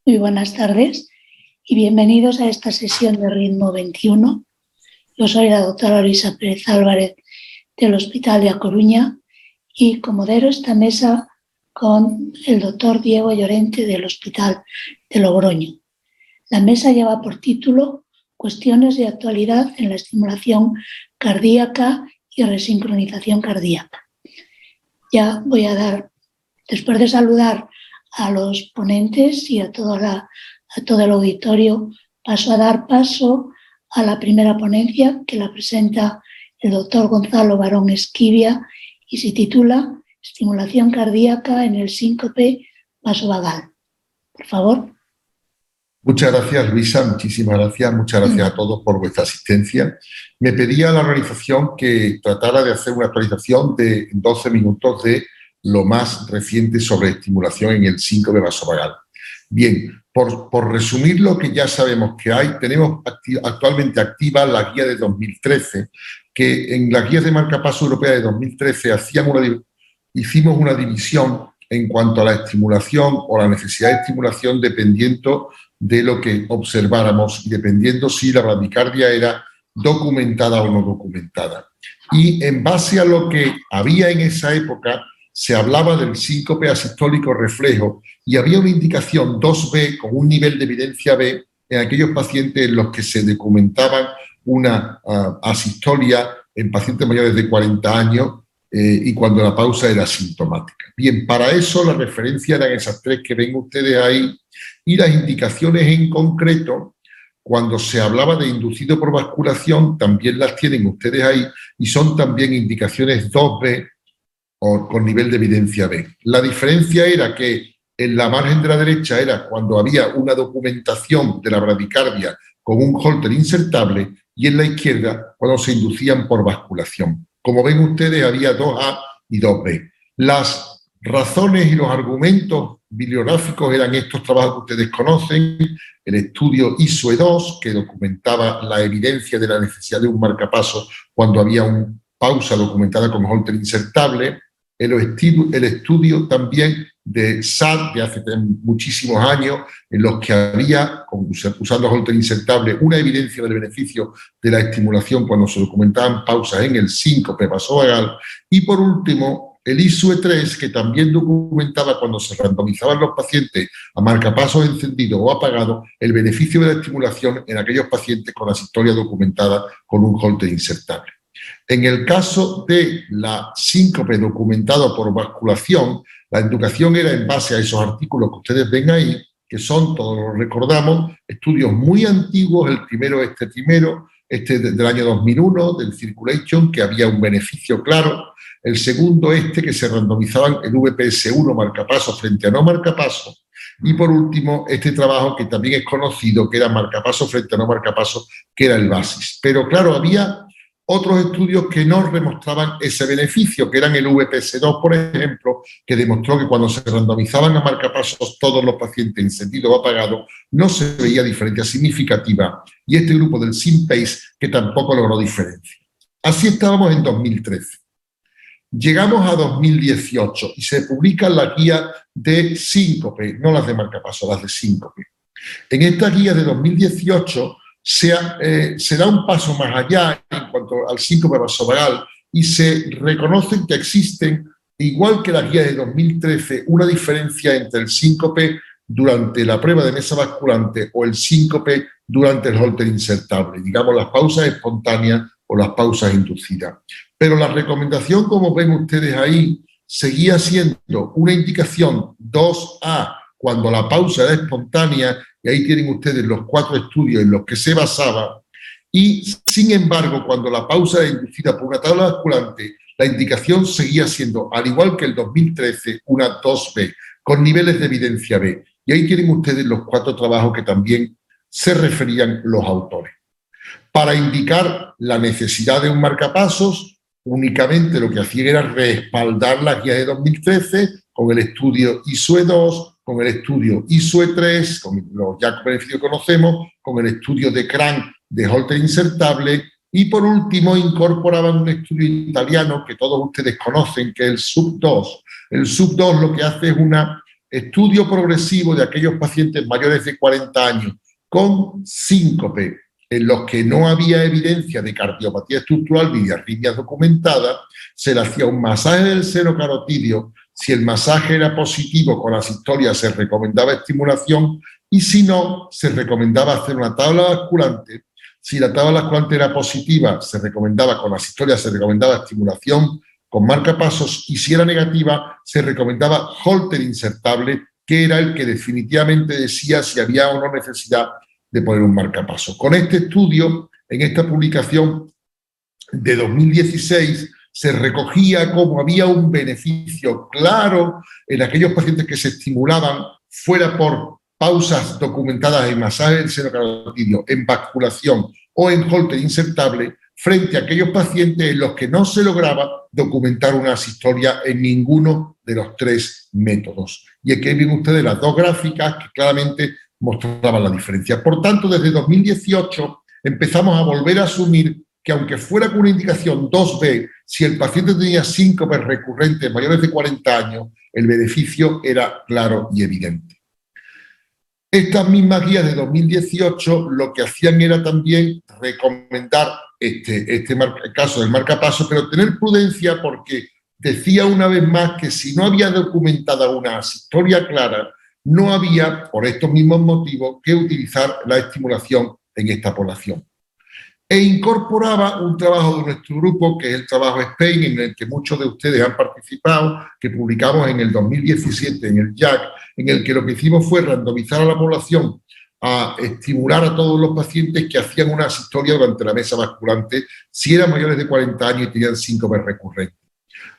Muy buenas tardes y bienvenidos a esta sesión de Ritmo 21. Yo soy la doctora Luisa Pérez Álvarez del Hospital de A Coruña y comodero esta mesa con el doctor Diego Llorente del Hospital de Logroño. La mesa lleva por título Cuestiones de actualidad en la estimulación cardíaca y resincronización cardíaca. Ya voy a dar, después de saludar a los ponentes y a todo el auditorio, paso a dar paso a la primera ponencia que la presenta el doctor Gonzalo Barón Esquivia y se titula Estimulación cardíaca en el síncope vasovagal. Por favor. Muchas gracias, Luisa, muchísimas gracias. Muchas gracias a todos por vuestra asistencia. Me pedía a la organización que tratara de hacer una actualización de 12 minutos de lo más reciente sobre estimulación en el síncope vasovagal. Bien, por resumir lo que ya sabemos que hay, tenemos actualmente activa la guía de 2013, que en las guías de marcapaso europea de 2013 hicimos una división en cuanto a la estimulación o la necesidad de estimulación dependiendo de lo que observáramos y dependiendo si la bradicardia era documentada o no documentada. Y en base a lo que había en esa época, se hablaba del síncope asistólico reflejo y había una indicación 2B con un nivel de evidencia B en aquellos pacientes en los que se documentaban una asistolia en pacientes mayores de 40 años y cuando la pausa era asintomática. Bien, para eso la referencia eran esas tres que ven ustedes ahí y las indicaciones en concreto, cuando se hablaba de inducido por basculación, también las tienen ustedes ahí y son también indicaciones 2B o con nivel de evidencia B. La diferencia era que en la margen de la derecha era cuando había una documentación de la bradicardia con un Holter insertable y en la izquierda cuando se inducían por basculación. Como ven ustedes, había 2A y 2B. Las razones y los argumentos bibliográficos eran estos trabajos que ustedes conocen, el estudio ISOE2, que documentaba la evidencia de la necesidad de un marcapaso cuando había una pausa documentada con Holter insertable, el estudio también de SAT de hace muchísimos años, en los que había, usando Holter insertable, una evidencia del beneficio de la estimulación cuando se documentaban pausas en el síncope vasovagal, y por último, el ISOE3, que también documentaba cuando se randomizaban los pacientes a marcapasos encendidos o apagados, el beneficio de la estimulación en aquellos pacientes con asistolia documentada con un Holter insertable. En el caso de la síncope documentada por basculación, la indicación era en base a esos artículos que ustedes ven ahí, que son, todos los recordamos, estudios muy antiguos, el primero del año 2001, del Circulation, que había un beneficio claro, el segundo que se randomizaban el VPS1 marcapaso frente a no marcapaso, y por último este trabajo que también es conocido, que era marcapaso frente a no marcapaso, que era el BASIS. Pero claro, había otros estudios que no demostraban ese beneficio, que eran el VPS2, por ejemplo, que demostró que cuando se randomizaban a marcapasos todos los pacientes encendidos o apagados, no se veía diferencia significativa, y este grupo del SYNPACE, que tampoco logró diferencia. Así estábamos en 2013. Llegamos a 2018 y se publica la guía de síncope, no las de marcapasos, las de síncope. En esta guía de 2018 se da un paso más allá en cuanto al síncope vasovagal y se reconocen que existen, igual que la guía de 2013, una diferencia entre el síncope durante la prueba de mesa basculante o el síncope durante el Holter insertable, digamos las pausas espontáneas o las pausas inducidas. Pero la recomendación, como ven ustedes ahí, seguía siendo una indicación 2A cuando la pausa era espontánea, y ahí tienen ustedes los 4 estudios en los que se basaba, y sin embargo, cuando la pausa era inducida por una tabla basculante, la indicación seguía siendo, al igual que el 2013, una 2B, con niveles de evidencia B. Y ahí tienen ustedes los 4 trabajos que también se referían los autores. Para indicar la necesidad de un marcapasos, únicamente lo que hacían era respaldar la guía de 2013 con el estudio ISOE2, con el estudio ISOE3, con los ya beneficios que conocemos, con el estudio de CRAN de Holter insertable, y por último incorporaban un estudio italiano que todos ustedes conocen, que es el SUB2. El SUB2 lo que hace es una estudio progresivo de aquellos pacientes mayores de 40 años con síncope, en los que no había evidencia de cardiopatía estructural ni de arritmias documentadas, se le hacía un masaje del seno carotidio. Si el masaje era positivo con la asistolia, se recomendaba estimulación, y si no, se recomendaba hacer una tabla basculante. Si la tabla basculante era positiva, se recomendaba con la asistolia, se recomendaba estimulación con marcapasos, y si era negativa, se recomendaba Holter insertable, que era el que definitivamente decía si había o no necesidad de poner un marcapaso. Con este estudio, en esta publicación de 2016, se recogía cómo había un beneficio claro en aquellos pacientes que se estimulaban, fuera por pausas documentadas en masaje del seno carotidio, en basculación o en Holter insertable, frente a aquellos pacientes en los que no se lograba documentar una asistolia en ninguno de los tres métodos. Y aquí ven ustedes las dos gráficas que claramente mostraban la diferencia. Por tanto, desde 2018 empezamos a volver a asumir que, aunque fuera con una indicación 2B, si el paciente tenía síncopes recurrentes mayores de 40 años, el beneficio era claro y evidente. Estas mismas guías de 2018 lo que hacían era también recomendar este caso del marcapaso, pero tener prudencia, porque decía una vez más que si no había documentada una asistolia clara, no había, por estos mismos motivos, que utilizar la estimulación en esta población. E incorporaba un trabajo de nuestro grupo, que es el trabajo Spain, en el que muchos de ustedes han participado, que publicamos en el 2017 en el JACC, en el que lo que hicimos fue randomizar a la población a estimular a todos los pacientes que hacían una asistolia durante la mesa basculante, si eran mayores de 40 años y tenían síncopes recurrentes.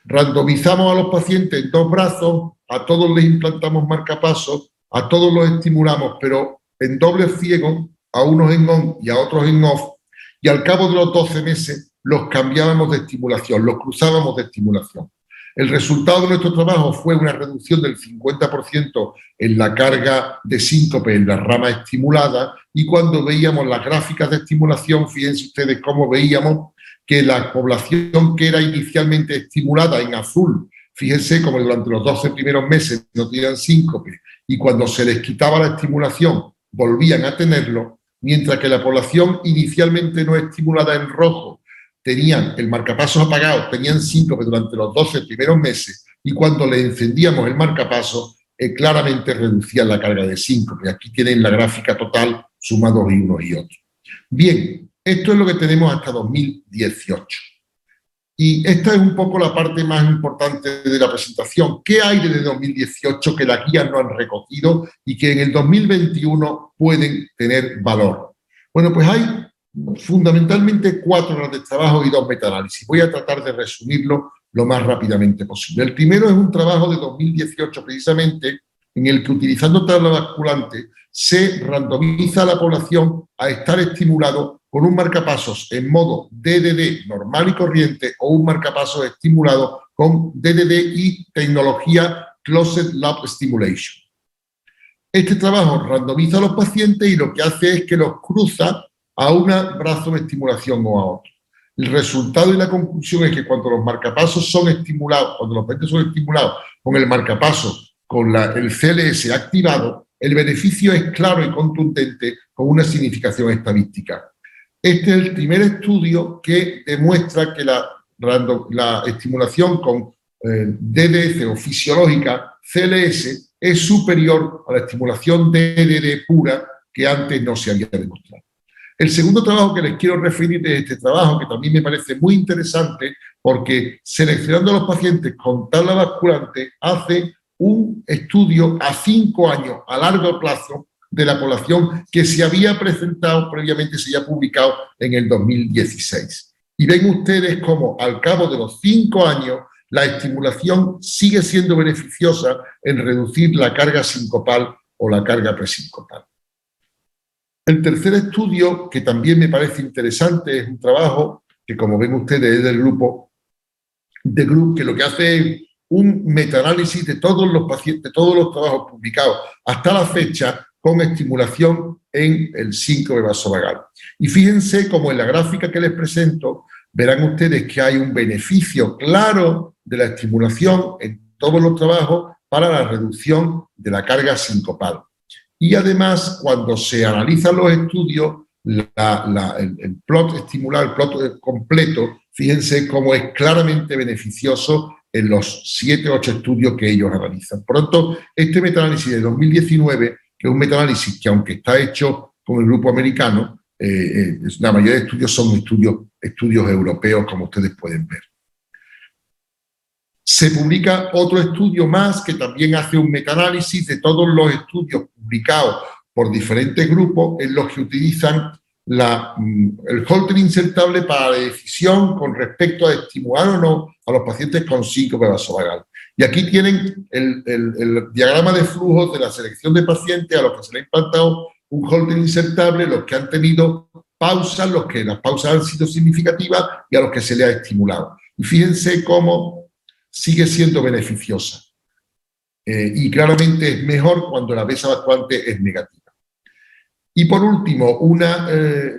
Randomizamos a los pacientes en dos brazos, a todos les implantamos marcapasos, a todos los estimulamos, pero en doble ciego, a unos en on y a otros en off, y al cabo de los 12 meses los cambiábamos de estimulación, los cruzábamos de estimulación. El resultado de nuestro trabajo fue una reducción del 50% en la carga de síncope en la rama estimulada, y cuando veíamos las gráficas de estimulación, fíjense ustedes cómo veíamos que la población que era inicialmente estimulada en azul, fíjense como durante los 12 primeros meses no tenían síncope, y cuando se les quitaba la estimulación volvían a tenerlo, mientras que la población inicialmente no estimulada en rojo tenían el marcapasos apagado, tenían síncope durante los 12 primeros meses, y cuando le encendíamos el marcapasos, claramente reducían la carga de síncope. Aquí tienen la gráfica total sumados unos y otros. Bien, esto es lo que tenemos hasta 2018. Y esta es un poco la parte más importante de la presentación. ¿Qué hay desde 2018 que las guías no han recogido y que en el 2021 pueden tener valor? Bueno, pues hay fundamentalmente 4 grandes trabajos y 2 metaanálisis. Voy a tratar de resumirlo lo más rápidamente posible. El primero es un trabajo de 2018 precisamente, en el que, utilizando tabla basculante, se randomiza a la población a estar estimulado con un marcapasos en modo DDD normal y corriente, o un marcapasos estimulado con DDD y tecnología Closed Loop Stimulation. Este trabajo randomiza a los pacientes y lo que hace es que los cruza a un brazo de estimulación o a otro. El resultado y la conclusión es que cuando los marcapasos son estimulados, cuando los pacientes son estimulados con el marcapasos, con el CLS activado, el beneficio es claro y contundente, con una significación estadística. Este es el primer estudio que demuestra que la estimulación con DDF o fisiológica CLS es superior a la estimulación DDD pura, que antes no se había demostrado. El segundo trabajo que les quiero referir es este trabajo, que también me parece muy interesante, porque seleccionando a los pacientes con tabla basculante hace un estudio a 5 años, a largo plazo, de la población que se había presentado previamente, se había publicado en el 2016. Y ven ustedes cómo al cabo de los 5 años la estimulación sigue siendo beneficiosa en reducir la carga sincopal o la carga presincopal. El tercer estudio, que también me parece interesante, es un trabajo que, como ven ustedes, es del grupo de Group, que lo que hace es un metaanálisis de todos los pacientes, de todos los trabajos publicados hasta la fecha, con estimulación en el síncope vasovagal. Y fíjense cómo en la gráfica que les presento verán ustedes que hay un beneficio claro de la estimulación en todos los trabajos para la reducción de la carga sincopal. Y además, cuando se analizan los estudios, el plot estimular, el plot completo, fíjense cómo es claramente beneficioso en los 7 o 8 estudios que ellos analizan. Por lo tanto, este metaanálisis de 2019, que es un metaanálisis que, aunque está hecho con el grupo americano, la mayoría de estudios son estudios europeos, como ustedes pueden ver. Se publica otro estudio más que también hace un metaanálisis de todos los estudios publicados por diferentes grupos en los que utilizan el holter insertable para la decisión con respecto a estimular o no a los pacientes con síncope vasovagal. Y aquí tienen el diagrama de flujos de la selección de pacientes a los que se le ha implantado un holter insertable, los que han tenido pausas, los que las pausas han sido significativas y a los que se le ha estimulado. Y fíjense cómo sigue siendo beneficiosa. Y claramente es mejor cuando la besa evacuante es negativa. Y por último, una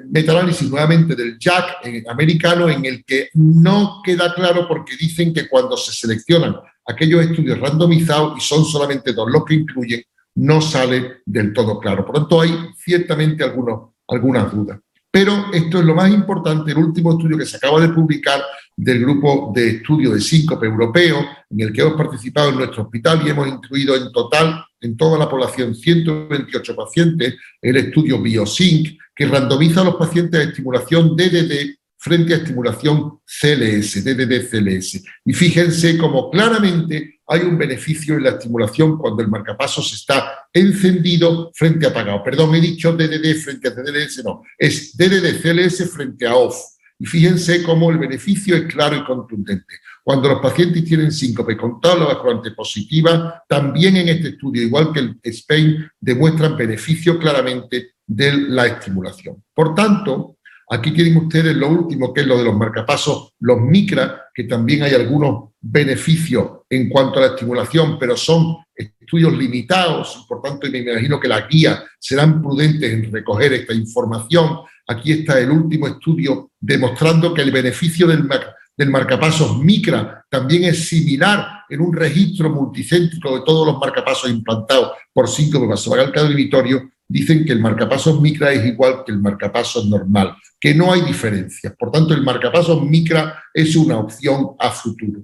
metaanálisis nuevamente del JACC americano, en el que no queda claro porque dicen que cuando se seleccionan aquellos estudios randomizados, y son solamente 2 los que incluyen, no sale del todo claro. Por lo tanto, hay ciertamente algunas dudas. Pero esto es lo más importante, el último estudio que se acaba de publicar del grupo de estudio de síncope europeo, en el que hemos participado en nuestro hospital y hemos incluido en total, en toda la población, 128 pacientes, el estudio BioSync, que randomiza a los pacientes a estimulación DDD frente a estimulación CLS, DDD-CLS. Y fíjense cómo claramente hay un beneficio en la estimulación cuando el marcapasos está encendido frente a apagado. Perdón, he dicho DDD frente a CLS, no, es DDD-CLS frente a off. Y fíjense cómo el beneficio es claro y contundente. Cuando los pacientes tienen síncope con tabla evacuante positiva, también en este estudio, igual que el Spain, demuestran beneficio claramente de la estimulación. Por tanto, aquí tienen ustedes lo último, que es lo de los marcapasos, los micra, que también hay algunos beneficios en cuanto a la estimulación, pero son estudios limitados, por tanto, me imagino que las guías serán prudentes en recoger esta información. Aquí está el último estudio demostrando que el beneficio del marcapasos micra también es similar en un registro multicéntrico de todos los marcapasos implantados por síncope vasovagal inhibitorio. Dicen que el marcapasos micra es igual que el marcapasos normal, que no hay diferencias. Por tanto, el marcapasos micra es una opción a futuro.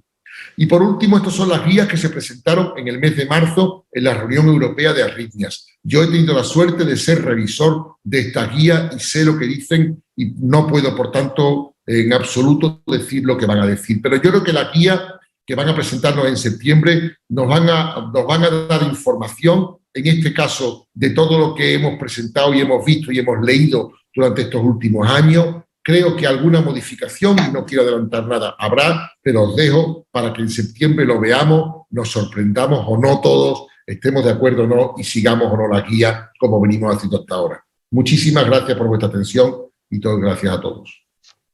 Y por último, estas son las guías que se presentaron en el mes de marzo en la Reunión Europea de Arritmias. Yo he tenido la suerte de ser revisor de estas guías y sé lo que dicen y no puedo, por tanto, en absoluto decir lo que van a decir. Pero yo creo que las guías que van a presentarnos en septiembre nos van a dar información, en este caso, de todo lo que hemos presentado y hemos visto y hemos leído durante estos últimos años. Creo que alguna modificación, y no quiero adelantar nada, habrá, pero os dejo para que en septiembre lo veamos, nos sorprendamos o no todos, estemos de acuerdo o no y sigamos o no la guía como venimos haciendo hasta ahora. Muchísimas gracias por vuestra atención y todo gracias a todos.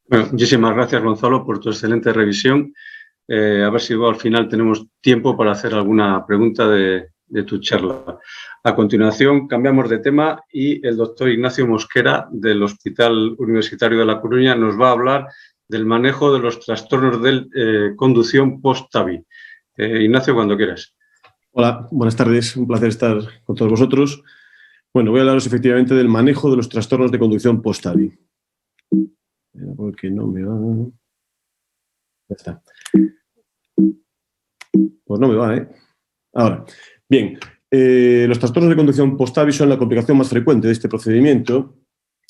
Bueno, muchísimas gracias, Gonzalo, por tu excelente revisión. A ver si al final tenemos tiempo para hacer alguna pregunta de tu charla. A continuación, cambiamos de tema y el doctor Ignacio Mosquera, del Hospital Universitario de La Coruña, nos va a hablar del manejo de los trastornos de conducción post-TAVI. Ignacio, cuando quieras. Hola, buenas tardes. Un placer estar con todos vosotros. Bueno, voy a hablaros efectivamente del manejo de los trastornos de conducción post-TAVI. Porque no me va... Ya está. Pues no me va, ¿eh? Ahora, bien. Los trastornos de conducción post-TAVI son la complicación más frecuente de este procedimiento,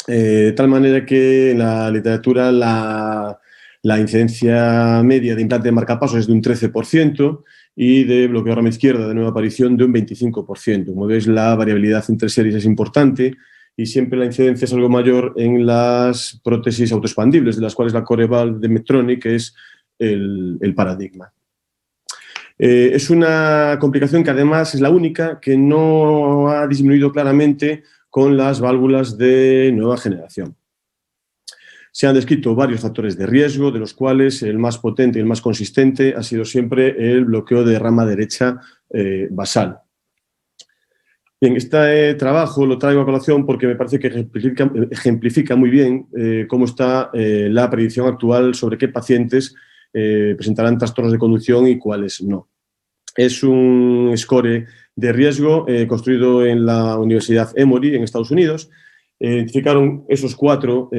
de tal manera que en la literatura la incidencia media de implante de marcapasos es de un 13% y de bloqueo rama izquierda de nueva aparición de un 25%. Como veis, la variabilidad entre series es importante y siempre la incidencia es algo mayor en las prótesis autoexpandibles, de las cuales la Coreval de Medtronic es el paradigma. Es una complicación que además es la única que no ha disminuido claramente con las válvulas de nueva generación. Se han descrito varios factores de riesgo, de los cuales el más potente y el más consistente ha sido siempre el bloqueo de rama derecha basal. Bien, este trabajo lo traigo a colación porque me parece que ejemplifica muy bien cómo está la predicción actual sobre qué pacientes presentarán trastornos de conducción y cuáles no. Es un score de riesgo construido en la Universidad Emory, en Estados Unidos. Identificaron esos 4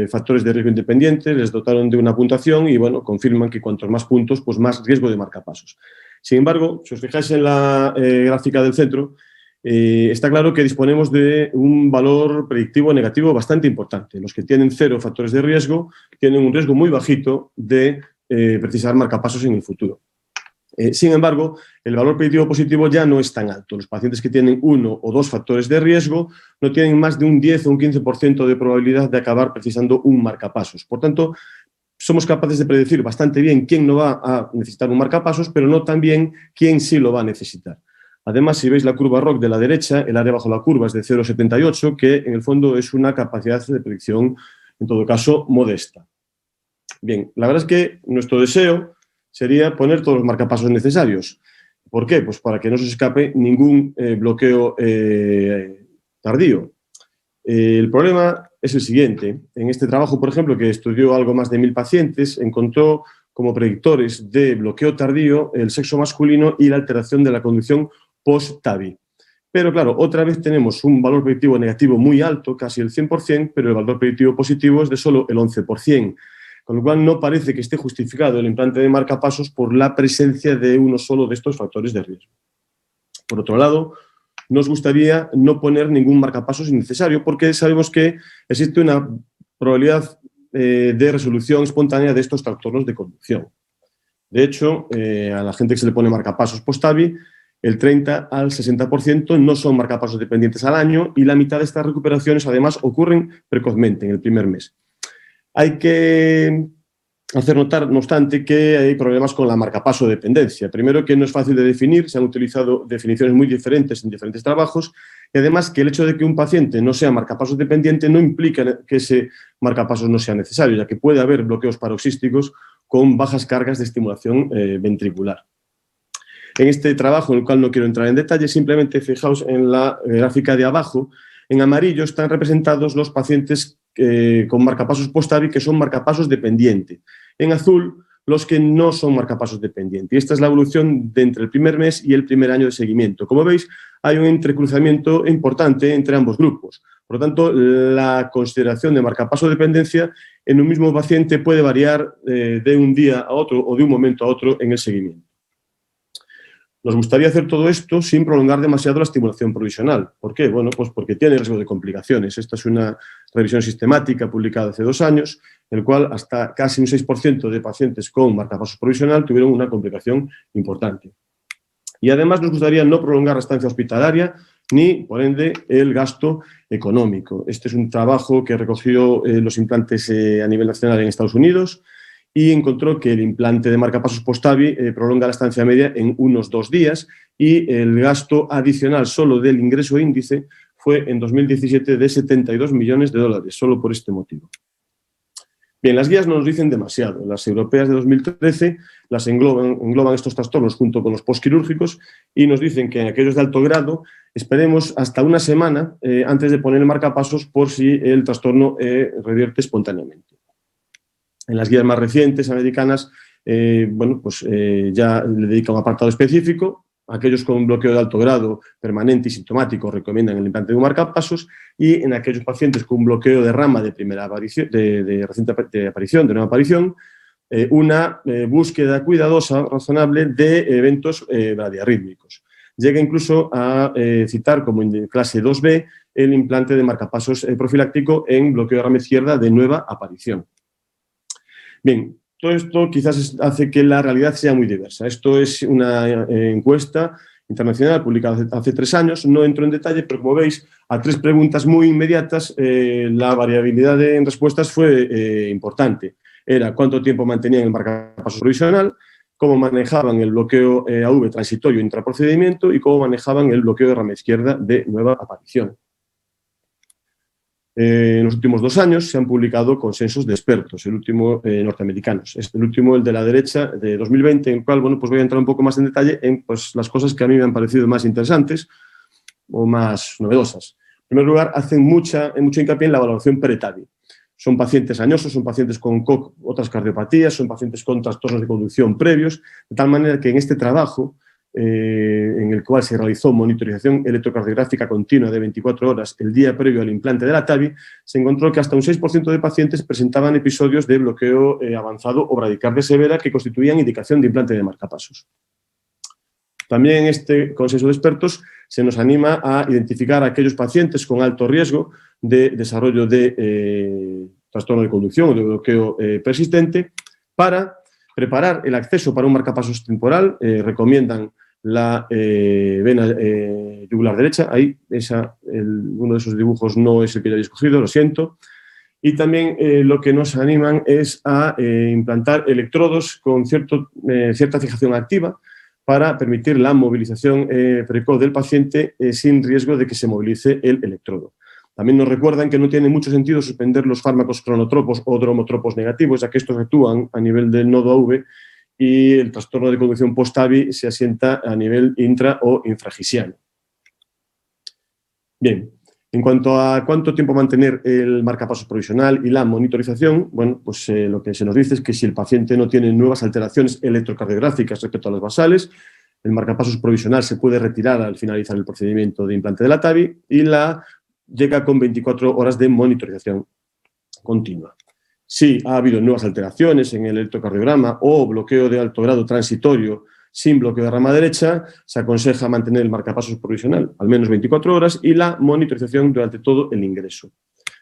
factores de riesgo independientes, les dotaron de una puntuación y, bueno, confirman que cuantos más puntos, pues más riesgo de marcapasos. Sin embargo, si os fijáis en la gráfica del centro, está claro que disponemos de un valor predictivo negativo bastante importante. Los que tienen 0 factores de riesgo tienen un riesgo muy bajito de precisar marcapasos en el futuro. Sin embargo, el valor predictivo positivo ya no es tan alto. Los pacientes que tienen 1 o 2 factores de riesgo no tienen más de un 10 o un 15% de probabilidad de acabar precisando un marcapasos. Por tanto, somos capaces de predecir bastante bien quién no va a necesitar un marcapasos, pero no tan bien quién sí lo va a necesitar. Además, si veis la curva ROC de la derecha, el área bajo la curva es de 0,78, que en el fondo es una capacidad de predicción, en todo caso, modesta. Bien, la verdad es que nuestro deseo sería poner todos los marcapasos necesarios. ¿Por qué? Pues para que no se escape ningún bloqueo tardío. El problema es el siguiente. En este trabajo, por ejemplo, que estudió algo más de 1000 pacientes, encontró como predictores de bloqueo tardío el sexo masculino y la alteración de la conducción post-TAVI. Pero claro, otra vez tenemos un valor predictivo negativo muy alto, casi el 100%, pero el valor predictivo positivo es de solo el 11%. Con lo cual no parece que esté justificado el implante de marcapasos por la presencia de uno solo de estos factores de riesgo. Por otro lado, nos gustaría no poner ningún marcapasos innecesario porque sabemos que existe una probabilidad de resolución espontánea de estos trastornos de conducción. De hecho, a la gente que se le pone marcapasos post-TAVI, el 30 al 60% no son marcapasos dependientes al año y la mitad de estas recuperaciones además ocurren precozmente en el primer mes. Hay que hacer notar, no obstante, que hay problemas con la marcapaso dependencia. Primero, que no es fácil de definir, se han utilizado definiciones muy diferentes en diferentes trabajos, y además que el hecho de que un paciente no sea marcapasos dependiente no implica que ese marcapasos no sea necesario, ya que puede haber bloqueos paroxísticos con bajas cargas de estimulación ventricular. En este trabajo, en el cual no quiero entrar en detalle, simplemente fijaos en la gráfica de abajo. En amarillo están representados los pacientes con marcapasos post-TAVI que son marcapasos dependiente. En azul, los que no son marcapasos dependiente. Y esta es la evolución de entre el primer mes y el primer año de seguimiento. Como veis, hay un entrecruzamiento importante entre ambos grupos. Por lo tanto, la consideración de marcapaso dependencia en un mismo paciente puede variar de un día a otro o de un momento a otro en el seguimiento. Nos gustaría hacer todo esto sin prolongar demasiado la estimulación provisional. ¿Por qué? Bueno, pues porque tiene riesgo de complicaciones. Esta es una revisión sistemática publicada hace 2 años, en el cual hasta casi un 6% de pacientes con marcapasos provisional tuvieron una complicación importante. Y además nos gustaría no prolongar la estancia hospitalaria ni, por ende, el gasto económico. Este es un trabajo que recogió los implantes a nivel nacional en Estados Unidos y encontró que el implante de marcapasos post-TAVI prolonga la estancia media en unos 2 días y el gasto adicional solo del ingreso índice fue en 2017 de $72 millones, solo por este motivo. Bien, las guías no nos dicen demasiado. Las europeas de 2013 las engloban estos trastornos junto con los postquirúrgicos y nos dicen que en aquellos de alto grado esperemos hasta una semana antes de poner el marcapasos por si el trastorno revierte espontáneamente. En las guías más recientes americanas, ya le dedica un apartado específico. Aquellos con bloqueo de alto grado permanente y sintomático recomiendan el implante de un marcapasos y en aquellos pacientes con bloqueo de rama de primera aparición, de nueva aparición, una búsqueda cuidadosa, razonable de eventos bradiarrítmicos. Llega incluso a citar como en clase 2B el implante de marcapasos profiláctico en bloqueo de rama izquierda de nueva aparición. Bien, todo esto quizás hace que la realidad sea muy diversa. Esto es una encuesta internacional publicada hace 3 años. No entro en detalle, pero como veis, a 3 preguntas muy inmediatas, la variabilidad en respuestas fue importante. Era cuánto tiempo mantenían el marcapasos provisional, cómo manejaban el bloqueo AV transitorio intraprocedimiento y cómo manejaban el bloqueo de rama izquierda de nueva aparición. En los últimos 2 años se han publicado consensos de expertos, el último norteamericanos. El último, el de la derecha, de 2020, en el cual voy a entrar un poco más en detalle en las cosas que a mí me han parecido más interesantes o más novedosas. En primer lugar, hacen mucho hincapié en la valoración pre-TAVI. Son pacientes añosos, son pacientes con otras cardiopatías, son pacientes con trastornos de conducción previos, de tal manera que en este trabajo en el cual se realizó monitorización electrocardiográfica continua de 24 horas el día previo al implante de la TAVI, se encontró que hasta un 6% de pacientes presentaban episodios de bloqueo avanzado o bradicardia severa que constituían indicación de implante de marcapasos. También en este consenso de expertos se nos anima a identificar a aquellos pacientes con alto riesgo de desarrollo de trastorno de conducción o de bloqueo persistente para preparar el acceso para un marcapasos temporal. Recomiendan la vena yugular derecha. Ahí, uno de esos dibujos no es el que yo había escogido, lo siento. Y también lo que nos animan es a implantar electrodos con cierta fijación activa para permitir la movilización precoz del paciente sin riesgo de que se movilice el electrodo. También nos recuerdan que no tiene mucho sentido suspender los fármacos cronotropos o dromotropos negativos, ya que estos actúan a nivel del nodo AV y el trastorno de conducción post-TAVI se asienta a nivel intra o infragisiano. Bien, en cuanto a cuánto tiempo mantener el marcapasos provisional y la monitorización, bueno, pues lo que se nos dice es que si el paciente no tiene nuevas alteraciones electrocardiográficas respecto a las basales, el marcapasos provisional se puede retirar al finalizar el procedimiento de implante de la TAVI y llega con 24 horas de monitorización continua. Si ha habido nuevas alteraciones en el electrocardiograma o bloqueo de alto grado transitorio sin bloqueo de rama derecha, se aconseja mantener el marcapasos provisional al menos 24 horas y la monitorización durante todo el ingreso.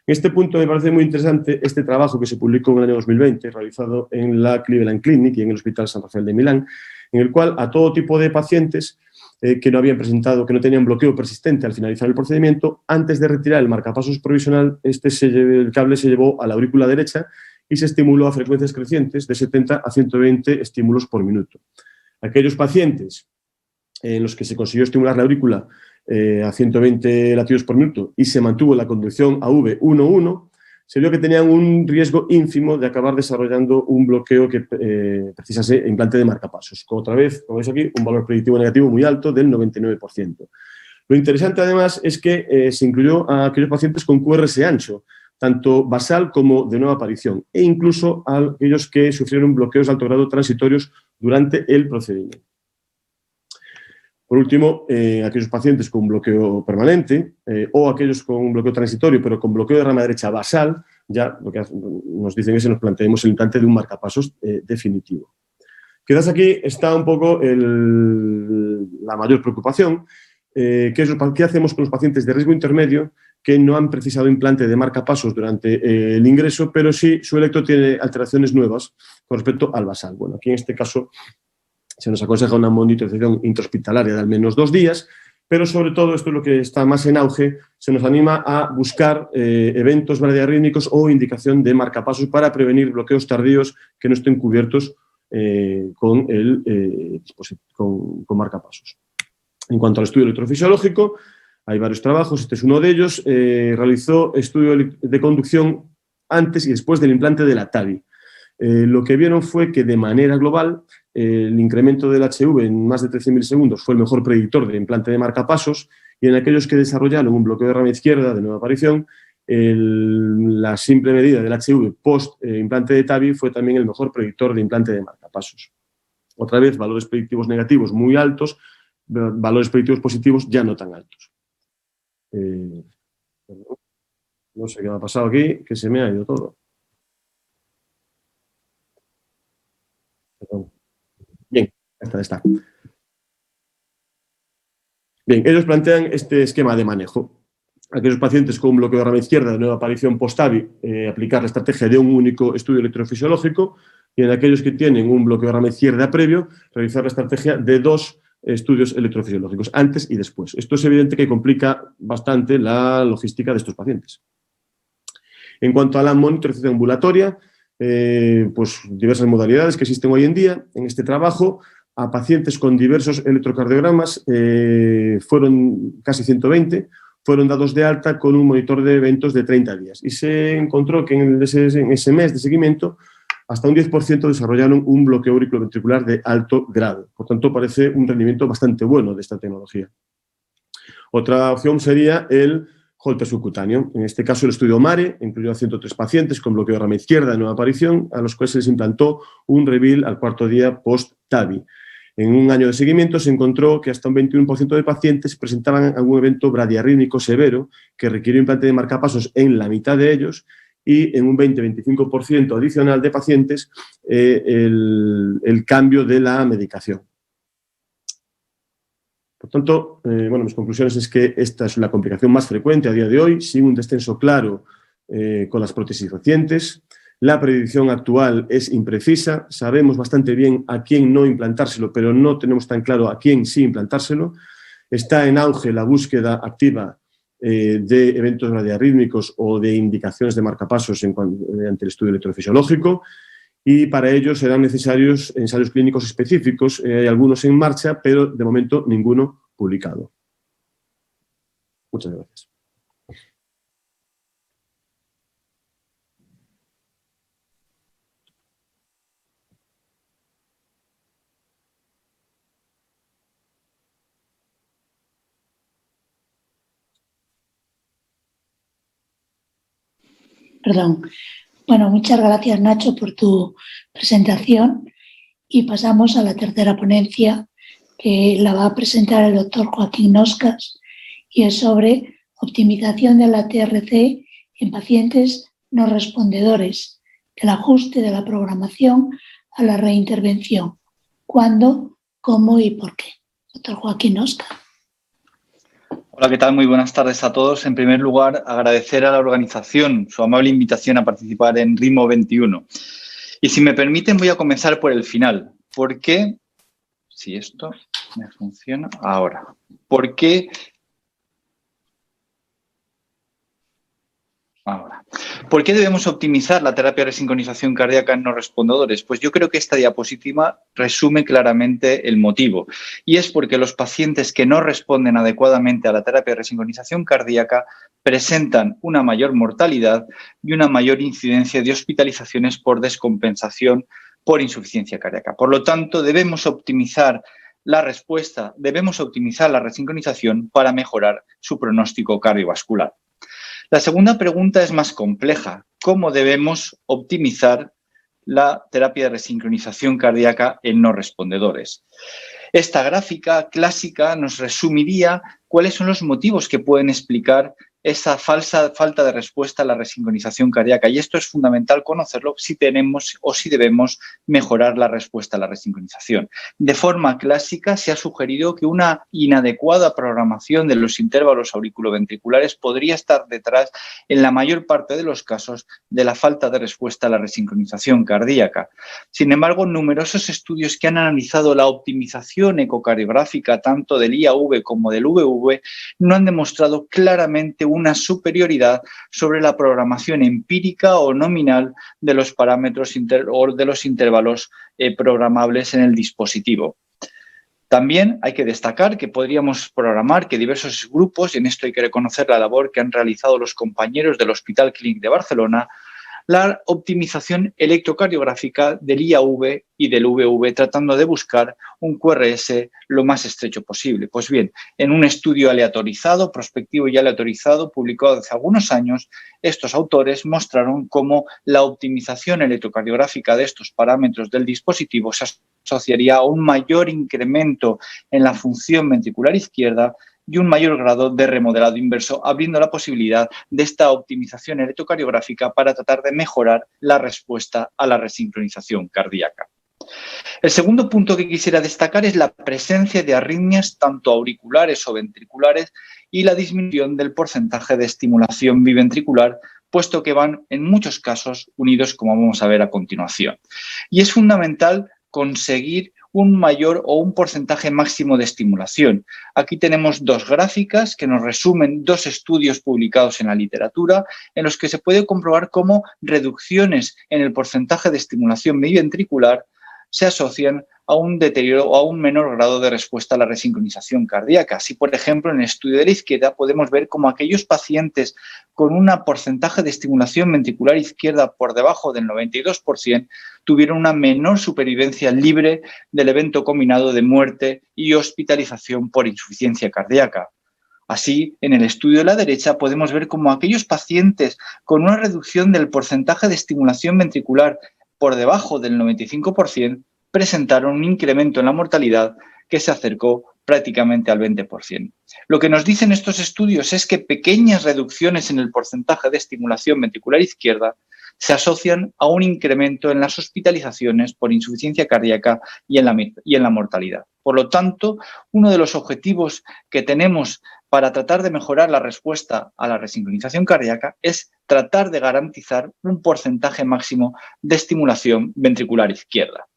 En este punto me parece muy interesante este trabajo que se publicó en el año 2020, realizado en la Cleveland Clinic y en el Hospital San Rafael de Milán, en el cual a todo tipo de pacientes que no habían presentado, que no tenían bloqueo persistente al finalizar el procedimiento, antes de retirar el marcapasos provisional, el cable se llevó a la aurícula derecha y se estimuló a frecuencias crecientes de 70 a 120 estímulos por minuto. Aquellos pacientes en los que se consiguió estimular la aurícula a 120 latidos por minuto y se mantuvo la conducción AV 1-1, se vio que tenían un riesgo ínfimo de acabar desarrollando un bloqueo que precisase implante de marcapasos. Otra vez, como veis aquí, un valor predictivo negativo muy alto del 99%. Lo interesante, además, es que se incluyó a aquellos pacientes con QRS ancho, tanto basal como de nueva aparición, e incluso a aquellos que sufrieron bloqueos de alto grado transitorios durante el procedimiento. Por último, aquellos pacientes con bloqueo permanente o aquellos con un bloqueo transitorio, pero con bloqueo de rama derecha basal, ya lo que nos dicen es que nos planteemos el implante de un marcapasos definitivo. Quizás aquí está un poco la mayor preocupación, ¿qué hacemos con los pacientes de riesgo intermedio que no han precisado implante de marcapasos durante el ingreso, pero sí su electro tiene alteraciones nuevas con respecto al basal? Bueno, aquí en este caso se nos aconseja una monitorización intrahospitalaria de al menos 2 días, pero sobre todo, esto es lo que está más en auge, se nos anima a buscar eventos bradiarrítmicos o indicación de marcapasos para prevenir bloqueos tardíos que no estén cubiertos con marcapasos. En cuanto al estudio electrofisiológico, hay varios trabajos, este es uno de ellos. Realizó estudio de conducción antes y después del implante de la TAVI. Lo que vieron fue que de manera global el incremento del HV en más de 13 milisegundos fue el mejor predictor de implante de marcapasos, y en aquellos que desarrollaron un bloqueo de rama izquierda de nueva aparición, la simple medida del HV post implante de TAVI fue también el mejor predictor de implante de marcapasos. Otra vez, valores predictivos negativos muy altos, valores predictivos positivos ya no tan altos. No sé qué me ha pasado aquí, que se me ha ido todo. Perdón. Bien, está. Bien, ellos plantean este esquema de manejo. Aquellos pacientes con un bloqueo de rama izquierda de nueva aparición post-TAVI, aplicar la estrategia de un único estudio electrofisiológico, y en aquellos que tienen un bloqueo de rama izquierda previo, realizar la estrategia de 2 estudios electrofisiológicos, antes y después. Esto es evidente que complica bastante la logística de estos pacientes. En cuanto a la monitorización ambulatoria, pues diversas modalidades que existen hoy en día. En este trabajo, a pacientes con diversos electrocardiogramas, fueron casi 120, fueron dados de alta con un monitor de eventos de 30 días. Y se encontró que en ese mes de seguimiento, hasta un 10% desarrollaron un bloqueo auriculoventricular de alto grado. Por tanto, parece un rendimiento bastante bueno de esta tecnología. Otra opción sería el Holter subcutáneo. En este caso, el estudio MARE incluyó a 103 pacientes con bloqueo de rama izquierda de nueva aparición, a los cuales se les implantó un Reveal al 4º día post-TAVI. En un año de seguimiento se encontró que hasta un 21% de pacientes presentaban algún evento bradiarrítmico severo que requirió implante de marcapasos en la mitad de ellos, y en un 20-25% adicional de pacientes el cambio de la medicación. Por tanto, bueno, mis conclusiones es que esta es la complicación más frecuente a día de hoy, sin un descenso claro con las prótesis recientes. La predicción actual es imprecisa, sabemos bastante bien a quién no implantárselo, pero no tenemos tan claro a quién sí implantárselo. Está en auge la búsqueda activa de eventos radiarrítmicos o de indicaciones de marcapasos mediante el estudio electrofisiológico, y para ello serán necesarios ensayos clínicos específicos. Hay algunos en marcha, pero de momento ninguno publicado. Muchas gracias. Perdón. Bueno, muchas gracias, Nacho, por tu presentación, y pasamos a la tercera ponencia, que la va a presentar el doctor Joaquín Noscas, y es sobre optimización de la TRC en pacientes no respondedores, el ajuste de la programación a la reintervención. ¿Cuándo, cómo y por qué? Doctor Joaquín Noscas. Hola, ¿qué tal? Muy buenas tardes a todos. En primer lugar, agradecer a la organización su amable invitación a participar en Ritmo 21. Y si me permiten, voy a comenzar por el final. ¿Por qué? Si esto me funciona ahora. ¿Por qué? Ahora. ¿Por qué debemos optimizar la terapia de resincronización cardíaca en no respondedores? Pues yo creo que esta diapositiva resume claramente el motivo. Y es porque los pacientes que no responden adecuadamente a la terapia de resincronización cardíaca presentan una mayor mortalidad y una mayor incidencia de hospitalizaciones por descompensación por insuficiencia cardíaca. Por lo tanto, debemos optimizar la respuesta, debemos optimizar la resincronización para mejorar su pronóstico cardiovascular. La segunda pregunta es más compleja. ¿Cómo debemos optimizar la terapia de resincronización cardíaca en no respondedores? Esta gráfica clásica nos resumiría cuáles son los motivos que pueden explicar esa falta de respuesta a la resincronización cardíaca. Y esto es fundamental conocerlo si tenemos o si debemos mejorar la respuesta a la resincronización. De forma clásica se ha sugerido que una inadecuada programación de los intervalos auriculoventriculares podría estar detrás, en la mayor parte de los casos, de la falta de respuesta a la resincronización cardíaca. Sin embargo, numerosos estudios que han analizado la optimización ecocardiográfica tanto del IAV como del VV no han demostrado claramente una superioridad sobre la programación empírica o nominal de los parámetros o de los intervalos programables en el dispositivo. También hay que destacar que podríamos programar que diversos grupos, y en esto hay que reconocer la labor que han realizado los compañeros del Hospital Clínic de Barcelona, la optimización electrocardiográfica del IAV y del VV, tratando de buscar un QRS lo más estrecho posible. Pues bien, en un estudio aleatorizado, prospectivo y aleatorizado, publicado hace algunos años, estos autores mostraron cómo la optimización electrocardiográfica de estos parámetros del dispositivo se asociaría a un mayor incremento en la función ventricular izquierda y un mayor grado de remodelado inverso, abriendo la posibilidad de esta optimización electrocardiográfica para tratar de mejorar la respuesta a la resincronización cardíaca. El segundo punto que quisiera destacar es la presencia de arritmias tanto auriculares o ventriculares y la disminución del porcentaje de estimulación biventricular, puesto que van en muchos casos unidos, como vamos a ver a continuación. Y es fundamental conseguir un mayor o un porcentaje máximo de estimulación. Aquí tenemos dos gráficas que nos resumen dos estudios publicados en la literatura en los que se puede comprobar cómo reducciones en el porcentaje de estimulación biventricular se asocian a un deterioro o a un menor grado de respuesta a la resincronización cardíaca. Así, por ejemplo, en el estudio de la izquierda podemos ver cómo aquellos pacientes con un porcentaje de estimulación ventricular izquierda por debajo del 92% tuvieron una menor supervivencia libre del evento combinado de muerte y hospitalización por insuficiencia cardíaca. Así, en el estudio de la derecha podemos ver cómo aquellos pacientes con una reducción del porcentaje de estimulación ventricular por debajo del 95% presentaron un incremento en la mortalidad que se acercó prácticamente al 20%. Lo que nos dicen estos estudios es que pequeñas reducciones en el porcentaje de estimulación ventricular izquierda se asocian a un incremento en las hospitalizaciones por insuficiencia cardíaca y en la mortalidad. Por lo tanto, uno de los objetivos que tenemos para tratar de mejorar la respuesta a la resincronización cardíaca es tratar de garantizar un porcentaje máximo de estimulación ventricular izquierda.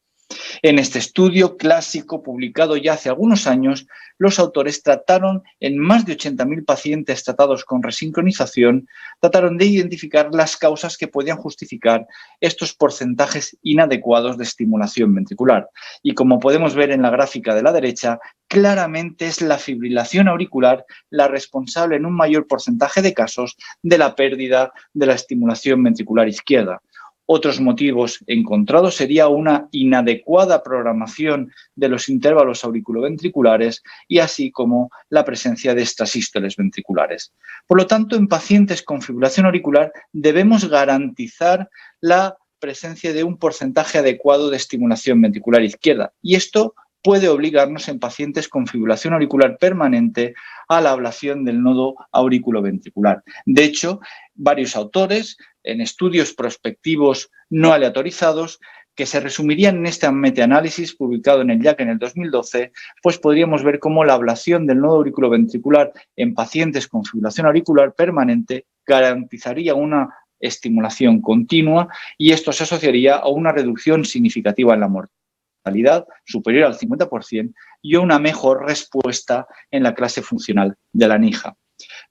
En este estudio clásico publicado ya hace algunos años, los autores trataron en más de 80.000 pacientes tratados con resincronización, trataron de identificar las causas que podían justificar estos porcentajes inadecuados de estimulación ventricular. Y como podemos ver en la gráfica de la derecha, claramente es la fibrilación auricular la responsable en un mayor porcentaje de casos de la pérdida de la estimulación ventricular izquierda. Otros motivos encontrados sería una inadecuada programación de los intervalos auriculoventriculares y así como la presencia de extrasístoles ventriculares. Por lo tanto, en pacientes con fibrilación auricular debemos garantizar la presencia de un porcentaje adecuado de estimulación ventricular izquierda y esto puede obligarnos en pacientes con fibrilación auricular permanente a la ablación del nodo auriculoventricular. De hecho, varios autores, en estudios prospectivos no aleatorizados, que se resumirían en este metaanálisis publicado en el JACC en el 2012, pues podríamos ver cómo la ablación del nodo auriculoventricular en pacientes con fibrilación auricular permanente garantizaría una estimulación continua y esto se asociaría a una reducción significativa en la mortalidad superior al 50% y a una mejor respuesta en la clase funcional de la NIJA.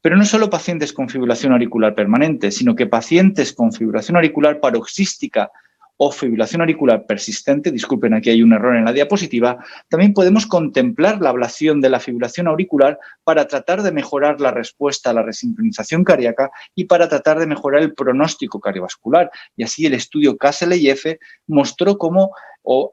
Pero no solo pacientes con fibrilación auricular permanente, sino que pacientes con fibrilación auricular paroxística o fibrilación auricular persistente, disculpen, aquí hay un error en la diapositiva, también podemos contemplar la ablación de la fibrilación auricular para tratar de mejorar la respuesta a la resincronización cardíaca y para tratar de mejorar el pronóstico cardiovascular. Y así el estudio Castle-F mostró cómo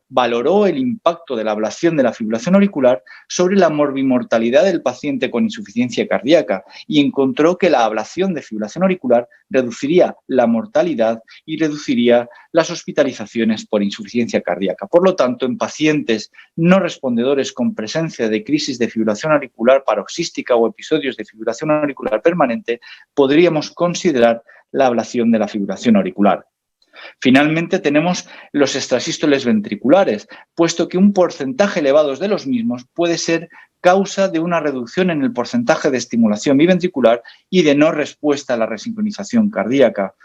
valoró el impacto de la ablación de la fibrilación auricular sobre la morbimortalidad del paciente con insuficiencia cardíaca y encontró que la ablación de fibrilación auricular reduciría la mortalidad y reduciría las hospitalizaciones por insuficiencia cardíaca. Por lo tanto, en pacientes no respondedores con presencia de crisis de fibrilación auricular paroxística o episodios de fibrilación auricular permanente, podríamos considerar la ablación de la fibrilación auricular. Finalmente tenemos los extrasístoles ventriculares, puesto que un porcentaje elevado de los mismos puede ser causa de una reducción en el porcentaje de estimulación biventricular y de no respuesta a la resincronización cardíaca.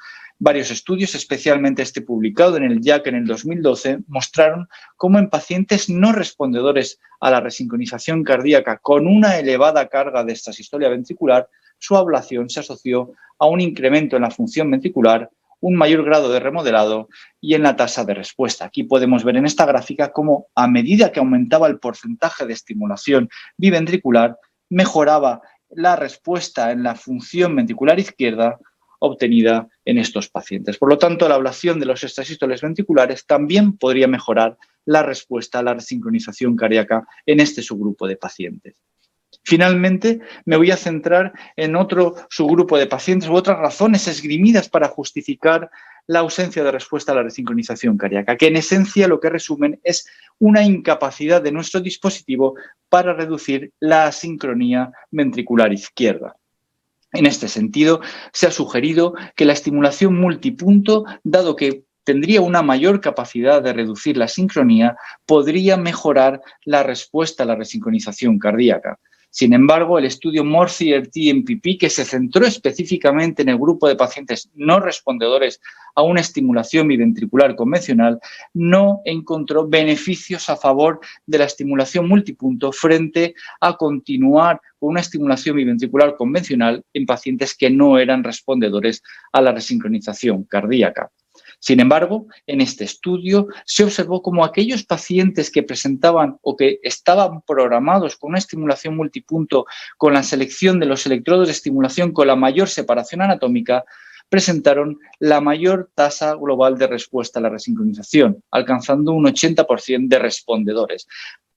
Varios estudios, especialmente este publicado en el JACC en el 2012, mostraron cómo en pacientes no respondedores a la resincronización cardíaca con una elevada carga de extrasistolia ventricular, su ablación se asoció a un incremento en la función ventricular, un mayor grado de remodelado y en la tasa de respuesta. Aquí podemos ver en esta gráfica cómo a medida que aumentaba el porcentaje de estimulación biventricular, mejoraba la respuesta en la función ventricular izquierda obtenida en estos pacientes. Por lo tanto, la ablación de los extrasístoles ventriculares también podría mejorar la respuesta a la resincronización cardíaca en este subgrupo de pacientes. Finalmente, me voy a centrar en otro subgrupo de pacientes u otras razones esgrimidas para justificar la ausencia de respuesta a la resincronización cardíaca, que en esencia lo que resumen es una incapacidad de nuestro dispositivo para reducir la asincronía ventricular izquierda. En este sentido, se ha sugerido que la estimulación multipunto, dado que tendría una mayor capacidad de reducir la sincronía, podría mejorar la respuesta a la resincronización cardíaca. Sin embargo, el estudio MORE-CRT-MPP, que se centró específicamente en el grupo de pacientes no respondedores a una estimulación biventricular convencional, no encontró beneficios a favor de la estimulación multipunto frente a continuar con una estimulación biventricular convencional en pacientes que no eran respondedores a la resincronización cardíaca. Sin embargo, en este estudio se observó cómo aquellos pacientes que presentaban o que estaban programados con una estimulación multipunto con la selección de los electrodos de estimulación con la mayor separación anatómica, presentaron la mayor tasa global de respuesta a la resincronización, alcanzando un 80% de respondedores.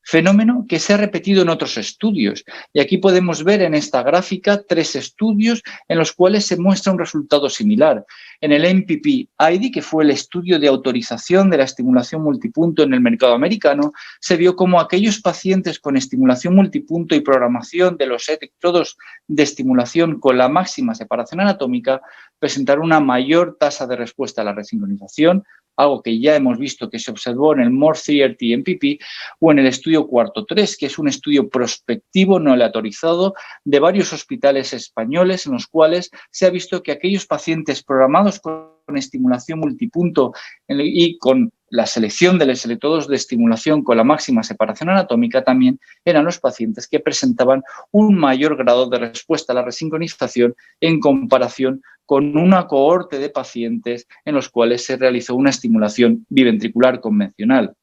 fenómeno que se ha repetido en otros estudios. Y aquí podemos ver en esta gráfica 3 estudios en los cuales se muestra un resultado similar. En el MPP-ID, que fue el estudio de autorización de la estimulación multipunto en el mercado americano, se vio como aquellos pacientes con estimulación multipunto y programación de los electrodos de estimulación con la máxima separación anatómica presentaron una mayor tasa de respuesta a la resincronización, algo que ya hemos visto que se observó en el MORE-CRT MPP o en el estudio cuarto 3, que es un estudio prospectivo no aleatorizado de varios hospitales españoles en los cuales se ha visto que aquellos pacientes programados con estimulación multipunto y con la selección de los electrodos de estimulación con la máxima separación anatómica también eran los pacientes que presentaban un mayor grado de respuesta a la resincronización en comparación con una cohorte de pacientes en los cuales se realizó una estimulación biventricular convencional.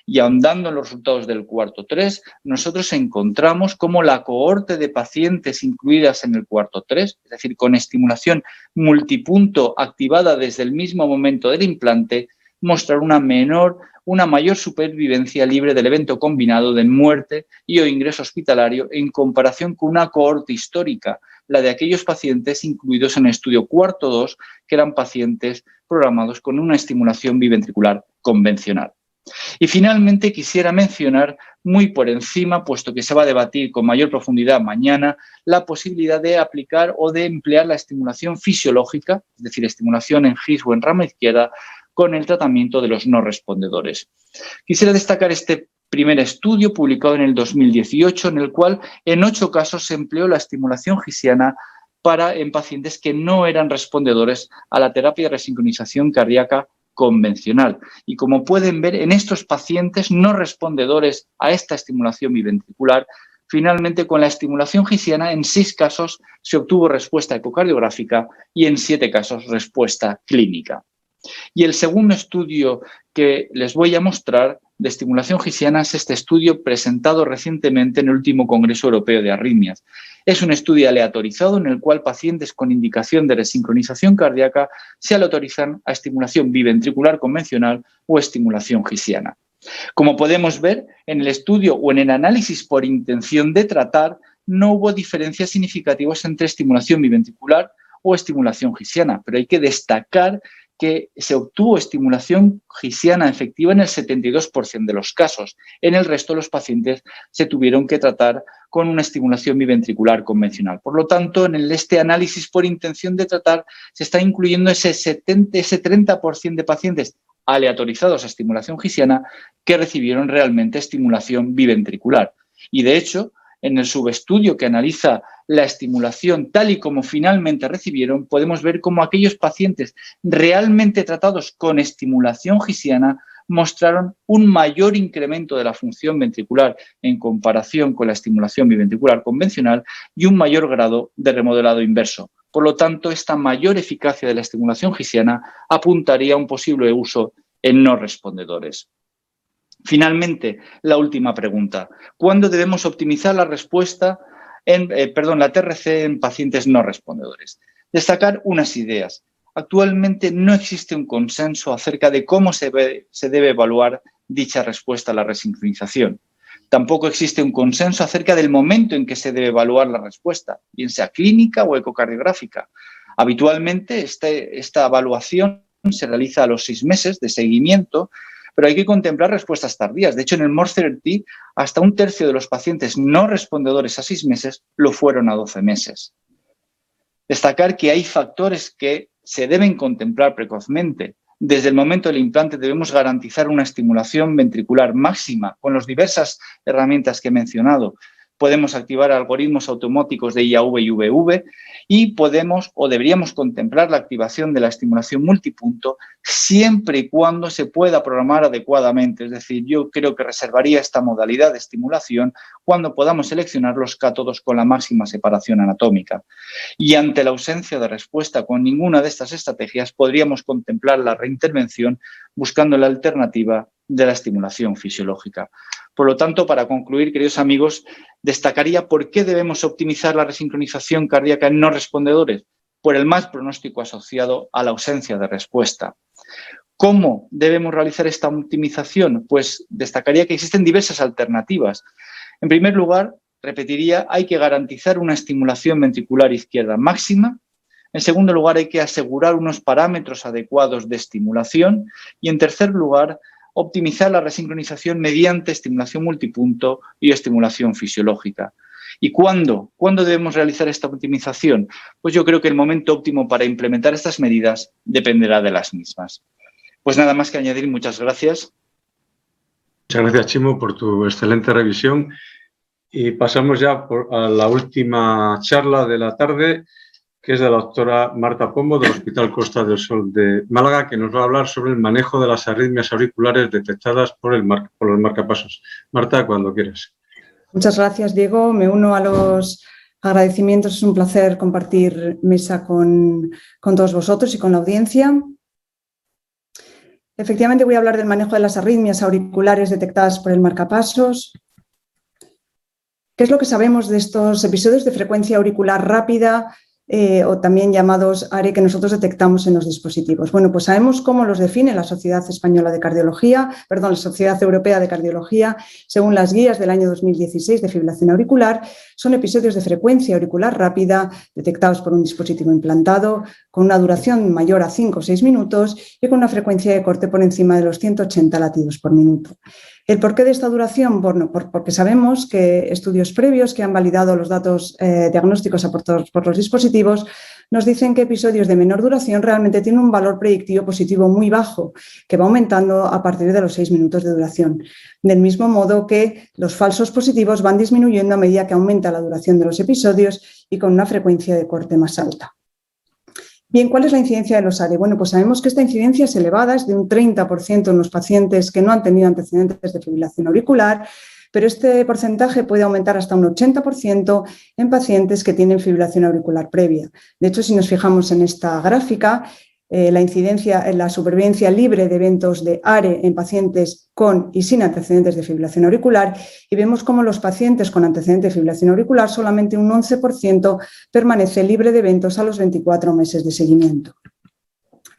Y ahondando en los resultados del cuarto 3, nosotros encontramos cómo la cohorte de pacientes incluidas en el cuarto 3, es decir, con estimulación multipunto activada desde el mismo momento del implante, mostraron una mayor supervivencia libre del evento combinado de muerte y o ingreso hospitalario en comparación con una cohorte histórica, la de aquellos pacientes incluidos en el estudio cuarto 2, que eran pacientes programados con una estimulación biventricular convencional. Y finalmente quisiera mencionar muy por encima, puesto que se va a debatir con mayor profundidad mañana, la posibilidad de aplicar o de emplear la estimulación fisiológica, es decir, estimulación en GIS o en rama izquierda, con el tratamiento de los no respondedores. Quisiera destacar este primer estudio publicado en el 2018, en el cual en 8 casos se empleó la estimulación gisiana en pacientes que no eran respondedores a la terapia de resincronización cardíaca convencional. Y como pueden ver, en estos pacientes no respondedores a esta estimulación biventricular, finalmente con la estimulación gisiana en 6 casos se obtuvo respuesta ecocardiográfica y en 7 casos respuesta clínica. Y el segundo estudio que les voy a mostrar de estimulación gisiana es este estudio presentado recientemente en el último Congreso Europeo de Arritmias. Es un estudio aleatorizado en el cual pacientes con indicación de resincronización cardíaca se aleatorizan a estimulación biventricular convencional o estimulación gisiana. Como podemos ver, en el estudio o en el análisis por intención de tratar, no hubo diferencias significativas entre estimulación biventricular o estimulación gisiana, pero hay que destacar que se obtuvo estimulación gisiana efectiva en el 72% de los casos. En el resto, los pacientes se tuvieron que tratar con una estimulación biventricular convencional. Por lo tanto, en este análisis por intención de tratar, se está incluyendo ese 30% de pacientes aleatorizados a estimulación gisiana que recibieron realmente estimulación biventricular. Y, de hecho, en el subestudio que analiza la estimulación tal y como finalmente recibieron, podemos ver cómo aquellos pacientes realmente tratados con estimulación gisiana mostraron un mayor incremento de la función ventricular en comparación con la estimulación biventricular convencional y un mayor grado de remodelado inverso. Por lo tanto, esta mayor eficacia de la estimulación gisiana apuntaría a un posible uso en no respondedores. Finalmente, la última pregunta. ¿Cuándo debemos optimizar la respuesta la TRC en pacientes no respondedores? Destacar unas ideas. Actualmente no existe un consenso acerca de cómo se debe evaluar dicha respuesta a la resincronización. Tampoco existe un consenso acerca del momento en que se debe evaluar la respuesta, bien sea clínica o ecocardiográfica. Habitualmente esta evaluación se realiza a los 6 meses de seguimiento, pero hay que contemplar respuestas tardías. De hecho, en el MORE-CRT, hasta 1/3 de los pacientes no respondedores a 6 meses lo fueron a 12 meses. Destacar que hay factores que se deben contemplar precozmente. Desde el momento del implante debemos garantizar una estimulación ventricular máxima con las diversas herramientas que he mencionado. Podemos activar algoritmos automáticos de IAV y VV y podemos o deberíamos contemplar la activación de la estimulación multipunto siempre y cuando se pueda programar adecuadamente. Es decir, yo creo que reservaría esta modalidad de estimulación cuando podamos seleccionar los cátodos con la máxima separación anatómica. Y ante la ausencia de respuesta con ninguna de estas estrategias, podríamos contemplar la reintervención buscando la alternativa de la estimulación fisiológica. Por lo tanto, para concluir, queridos amigos, destacaría por qué debemos optimizar la resincronización cardíaca en no respondedores, por el mal pronóstico asociado a la ausencia de respuesta. ¿Cómo debemos realizar esta optimización? Pues destacaría que existen diversas alternativas. En primer lugar, repetiría, hay que garantizar una estimulación ventricular izquierda máxima. En segundo lugar, hay que asegurar unos parámetros adecuados de estimulación. Y en tercer lugar, optimizar la resincronización mediante estimulación multipunto y estimulación fisiológica. ¿Y cuándo? ¿Cuándo debemos realizar esta optimización? Pues yo creo que el momento óptimo para implementar estas medidas dependerá de las mismas. Pues nada más que añadir, muchas gracias. Muchas gracias, Chimo, por tu excelente revisión. Y pasamos ya a la última charla de la tarde, que es de la doctora Marta Pombo, del Hospital Costa del Sol de Málaga, que nos va a hablar sobre el manejo de las arritmias auriculares detectadas por los marcapasos. Marta, cuando quieras. Muchas gracias, Diego. Me uno a los agradecimientos. Es un placer compartir mesa con todos vosotros y con la audiencia. Efectivamente, voy a hablar del manejo de las arritmias auriculares detectadas por el marcapasos. ¿Qué es lo que sabemos de estos episodios de frecuencia auricular rápida o también llamados ARE que nosotros detectamos en los dispositivos? Bueno, pues sabemos cómo los define la Sociedad Europea de Cardiología, según las guías del año 2016 de fibrilación auricular. Son episodios de frecuencia auricular rápida detectados por un dispositivo implantado con una duración mayor a 5 o 6 minutos y con una frecuencia de corte por encima de los 180 latidos por minuto. ¿El porqué de esta duración? Bueno, porque sabemos que estudios previos que han validado los datos diagnósticos aportados por los dispositivos nos dicen que episodios de menor duración realmente tienen un valor predictivo positivo muy bajo, que va aumentando a partir de los 6 minutos de duración. Del mismo modo que los falsos positivos van disminuyendo a medida que aumenta la duración de los episodios y con una frecuencia de corte más alta. Bien, ¿cuál es la incidencia de los ARE? Bueno, pues sabemos que esta incidencia es elevada, es de un 30% en los pacientes que no han tenido antecedentes de fibrilación auricular, pero este porcentaje puede aumentar hasta un 80% en pacientes que tienen fibrilación auricular previa. De hecho, si nos fijamos en esta gráfica, la incidencia en la supervivencia libre de eventos de ARE en pacientes con y sin antecedentes de fibrilación auricular, y vemos cómo los pacientes con antecedentes de fibrilación auricular solamente un 11% permanece libre de eventos a los 24 meses de seguimiento.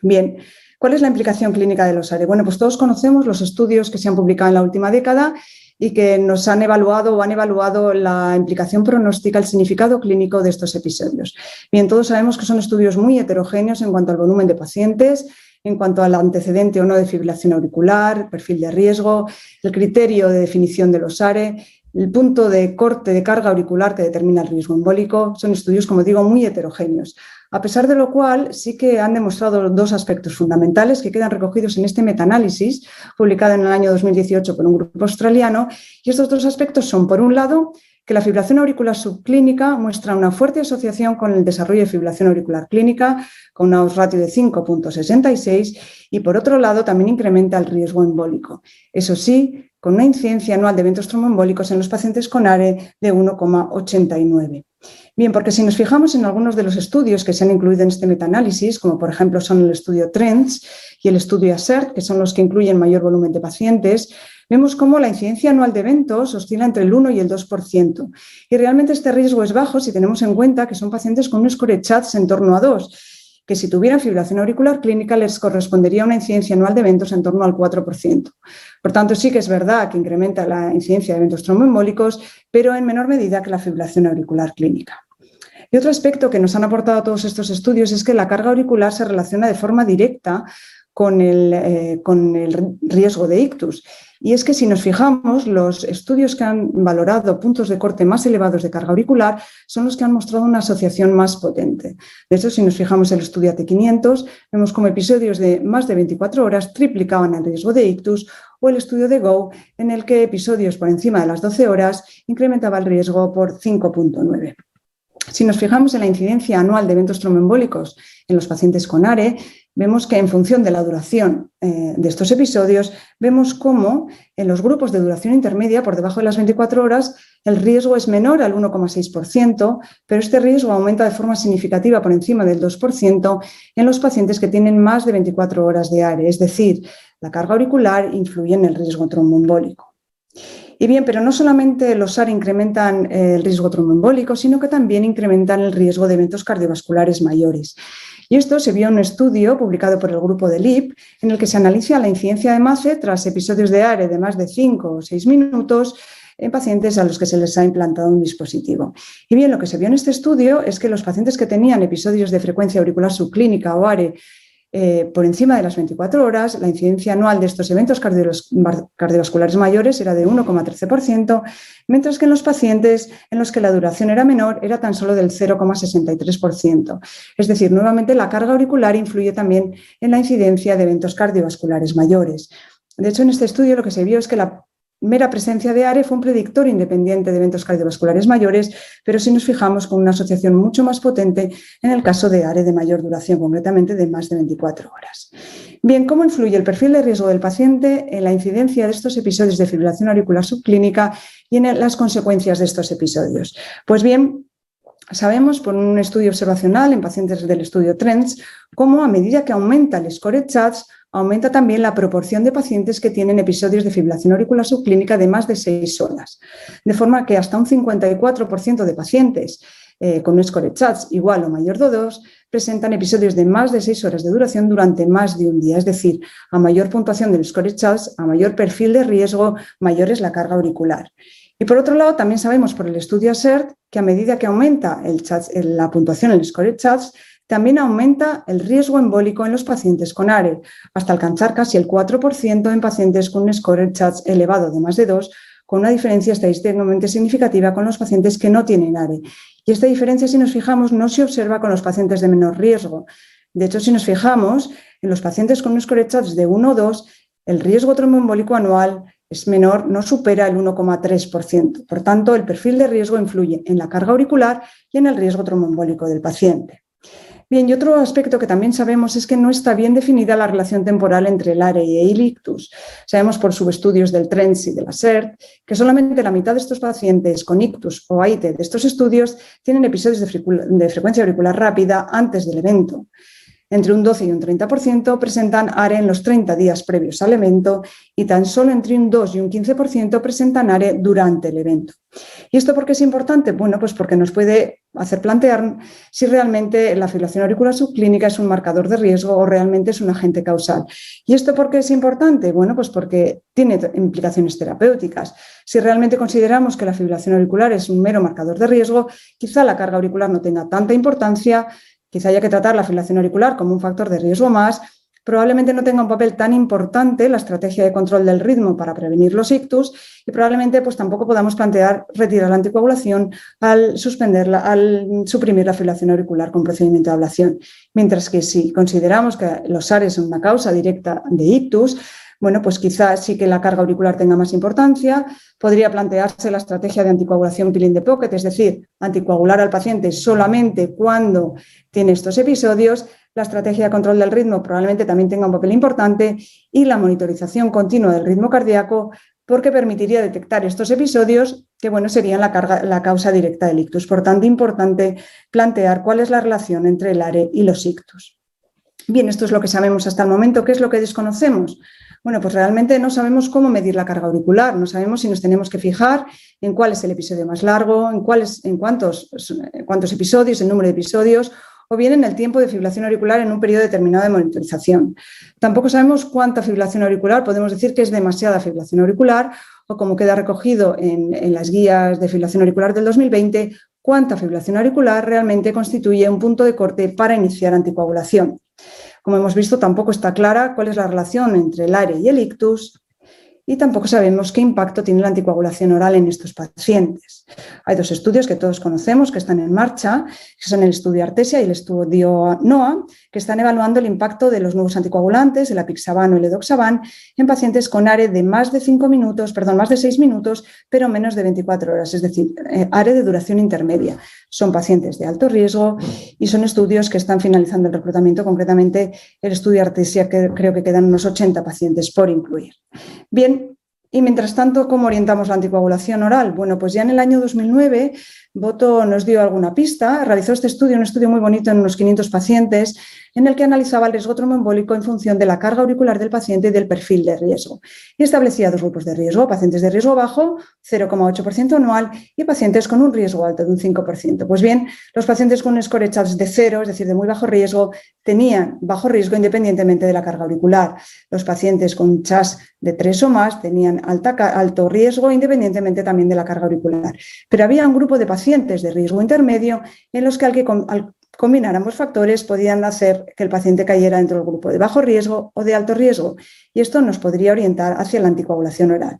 Bien, ¿cuál es la implicación clínica de los ARE? Bueno, pues todos conocemos los estudios que se han publicado en la última década y que nos han evaluado o han evaluado la implicación pronóstica, el significado clínico de estos episodios. Bien, todos sabemos que son estudios muy heterogéneos en cuanto al volumen de pacientes, en cuanto al antecedente o no de fibrilación auricular, perfil de riesgo, el criterio de definición de los ARE, el punto de corte de carga auricular que determina el riesgo embólico. Son estudios, como digo, muy heterogéneos. A pesar de lo cual, sí que han demostrado dos aspectos fundamentales que quedan recogidos en este metaanálisis publicado en el año 2018 por un grupo australiano. Y estos dos aspectos son, por un lado, que la fibrilación auricular subclínica muestra una fuerte asociación con el desarrollo de fibrilación auricular clínica, con una odds ratio de 5.66, y por otro lado también incrementa el riesgo embólico. Eso sí, con una incidencia anual de eventos tromboembólicos en los pacientes con ARE de 1,89. Bien, porque si nos fijamos en algunos de los estudios que se han incluido en este metaanálisis, como por ejemplo son el estudio TRENDS y el estudio ASSERT, que son los que incluyen mayor volumen de pacientes, vemos cómo la incidencia anual de eventos oscila entre el 1 y el 2%. Y realmente este riesgo es bajo si tenemos en cuenta que son pacientes con un score CHADS en torno a 2, que si tuvieran fibrilación auricular clínica les correspondería una incidencia anual de eventos en torno al 4%. Por tanto, sí que es verdad que incrementa la incidencia de eventos tromboembólicos, pero en menor medida que la fibrilación auricular clínica. Y otro aspecto que nos han aportado todos estos estudios es que la carga auricular se relaciona de forma directa con el riesgo de ictus. Y es que si nos fijamos, los estudios que han valorado puntos de corte más elevados de carga auricular son los que han mostrado una asociación más potente. De hecho, si nos fijamos en el estudio AT500, vemos como episodios de más de 24 horas triplicaban el riesgo de ictus, o el estudio de GO, en el que episodios por encima de las 12 horas incrementaba el riesgo por 5.9. Si nos fijamos en la incidencia anual de eventos tromboembólicos en los pacientes con ARE, vemos que en función de la duración de estos episodios, vemos cómo en los grupos de duración intermedia, por debajo de las 24 horas, el riesgo es menor al 1,6%, pero este riesgo aumenta de forma significativa por encima del 2% en los pacientes que tienen más de 24 horas de ARE, es decir, la carga auricular influye en el riesgo tromboembólico. Y bien, pero no solamente los ARE incrementan el riesgo tromboembólico, sino que también incrementan el riesgo de eventos cardiovasculares mayores. Y esto se vio en un estudio publicado por el grupo de LIP, en el que se analiza la incidencia de MACE tras episodios de ARE de más de 5 o 6 minutos en pacientes a los que se les ha implantado un dispositivo. Y bien, lo que se vio en este estudio es que los pacientes que tenían episodios de frecuencia auricular subclínica o ARE por encima de las 24 horas, la incidencia anual de estos eventos cardiovasculares mayores era de 1,13%, mientras que en los pacientes en los que la duración era menor era tan solo del 0,63%. Es decir, nuevamente la carga auricular influye también en la incidencia de eventos cardiovasculares mayores. De hecho, en este estudio lo que se vio es que la mera presencia de ARE fue un predictor independiente de eventos cardiovasculares mayores, pero si nos fijamos con una asociación mucho más potente en el caso de ARE de mayor duración, concretamente de más de 24 horas. Bien, ¿cómo influye el perfil de riesgo del paciente en la incidencia de estos episodios de fibrilación auricular subclínica y en las consecuencias de estos episodios? Pues bien, sabemos por un estudio observacional en pacientes del estudio TRENDS cómo a medida que aumenta el score CHADS, aumenta también la proporción de pacientes que tienen episodios de fibrilación auricular subclínica de más de 6 horas, de forma que hasta un 54% de pacientes con un score CHADS igual o mayor de 2 presentan episodios de más de 6 horas de duración durante más de un día, es decir, a mayor puntuación del score CHADS, a mayor perfil de riesgo, mayor es la carga auricular. Y por otro lado, también sabemos por el estudio ASSERT que a medida que aumenta la puntuación en el score CHADS, también aumenta el riesgo embólico en los pacientes con ARE, hasta alcanzar casi el 4% en pacientes con un score CHADS elevado de más de 2, con una diferencia estadísticamente significativa con los pacientes que no tienen ARE. Y esta diferencia, si nos fijamos, no se observa con los pacientes de menor riesgo. De hecho, si nos fijamos, en los pacientes con un score CHADS de 1 o 2, el riesgo tromboembólico anual es menor, no supera el 1,3%. Por tanto, el perfil de riesgo influye en la carga auricular y en el riesgo tromboembólico del paciente. Bien, y otro aspecto que también sabemos es que no está bien definida la relación temporal entre el ARE y el ictus. Sabemos por subestudios del TRENDS y de la ASSERT que solamente la mitad de estos pacientes con ictus o AITE de estos estudios tienen episodios de frecuencia auricular rápida antes del evento. Entre un 12 y un 30% presentan ARE en los 30 días previos al evento y tan solo entre un 2 y un 15% presentan ARE durante el evento. ¿Y esto por qué es importante? Bueno, pues porque nos puede hacer plantear si realmente la fibrilación auricular subclínica es un marcador de riesgo o realmente es un agente causal. ¿Y esto por qué es importante? Bueno, pues porque tiene implicaciones terapéuticas. Si realmente consideramos que la fibrilación auricular es un mero marcador de riesgo, quizá la carga auricular no tenga tanta importancia. Quizá haya que tratar la fibrilación auricular como un factor de riesgo más, probablemente no tenga un papel tan importante la estrategia de control del ritmo para prevenir los ictus y probablemente pues, tampoco podamos plantear retirar la anticoagulación al suprimir la fibrilación auricular con procedimiento de ablación. Mientras que si consideramos que los ARE son una causa directa de ictus, bueno, pues quizás sí que la carga auricular tenga más importancia. Podría plantearse la estrategia de anticoagulación pill in the pocket, es decir, anticoagular al paciente solamente cuando tiene estos episodios. La estrategia de control del ritmo probablemente también tenga un papel importante y la monitorización continua del ritmo cardíaco porque permitiría detectar estos episodios que, bueno, serían la causa directa del ictus. Por tanto, importante plantear cuál es la relación entre el ARE y los ictus. Bien, esto es lo que sabemos hasta el momento. ¿Qué es lo que desconocemos? Bueno, pues realmente no sabemos cómo medir la carga auricular, no sabemos si nos tenemos que fijar en cuál es el episodio más largo, en cuántos episodios, el número de episodios, o bien en el tiempo de fibrilación auricular en un periodo determinado de monitorización. Tampoco sabemos cuánta fibrilación auricular, podemos decir que es demasiada fibrilación auricular, o como queda recogido en las guías de fibrilación auricular del 2020, cuánta fibrilación auricular realmente constituye un punto de corte para iniciar anticoagulación. Como hemos visto, tampoco está clara cuál es la relación entre el ARE y el ictus y tampoco sabemos qué impacto tiene la anticoagulación oral en estos pacientes. Hay dos estudios que todos conocemos que están en marcha, que son el estudio Artesia y el estudio NOAA, que están evaluando el impacto de los nuevos anticoagulantes, el apixaban o el edoxaban, en pacientes con ARE de más de 6 minutos, pero menos de 24 horas, es decir, ARE de duración intermedia. Son pacientes de alto riesgo y son estudios que están finalizando el reclutamiento, concretamente el estudio Artesia, que creo que quedan unos 80 pacientes por incluir. Bien, y mientras tanto, ¿cómo orientamos la anticoagulación oral? Bueno, pues ya en el año 2009 Boto nos dio alguna pista. Realizó este estudio, un estudio muy bonito en unos 500 pacientes, en el que analizaba el riesgo tromboembólico en función de la carga auricular del paciente y del perfil de riesgo. Y establecía dos grupos de riesgo: pacientes de riesgo bajo, 0,8% anual, y pacientes con un riesgo alto de un 5%. Pues bien, los pacientes con un score CHASS de 0, es decir, de muy bajo riesgo, tenían bajo riesgo independientemente de la carga auricular. Los pacientes con CHASS de 3 o más tenían alto riesgo independientemente también de la carga auricular. Pero había un grupo de pacientes de riesgo intermedio en los que al combinar ambos factores podían hacer que el paciente cayera dentro del grupo de bajo riesgo o de alto riesgo, y esto nos podría orientar hacia la anticoagulación oral.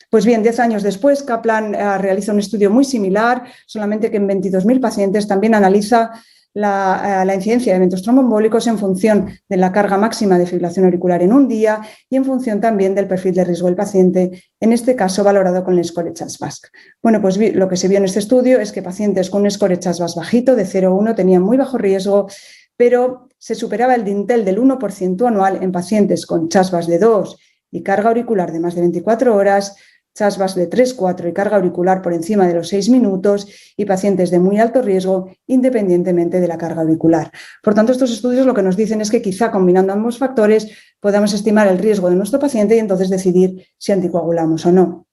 Pues bien, 10 años después, Kaplan realiza un estudio muy similar, solamente que en 22.000 pacientes también analiza la incidencia de eventos tromboembólicos en función de la carga máxima de fibrilación auricular en un día y en función también del perfil de riesgo del paciente, en este caso valorado con el score CHASS-VASc. Bueno, pues lo que se vio en este estudio es que pacientes con un score CHASS-VASc bajito, de 0,1, tenían muy bajo riesgo, pero se superaba el dintel del 1% anual en pacientes con CHASS-VASc de 2 y carga auricular de más de 24 horas, CHASS-VASc de 3, 4 y carga auricular por encima de los 6 minutos, y pacientes de muy alto riesgo independientemente de la carga auricular. Por tanto, estos estudios lo que nos dicen es que quizá combinando ambos factores podamos estimar el riesgo de nuestro paciente y entonces decidir si anticoagulamos o no.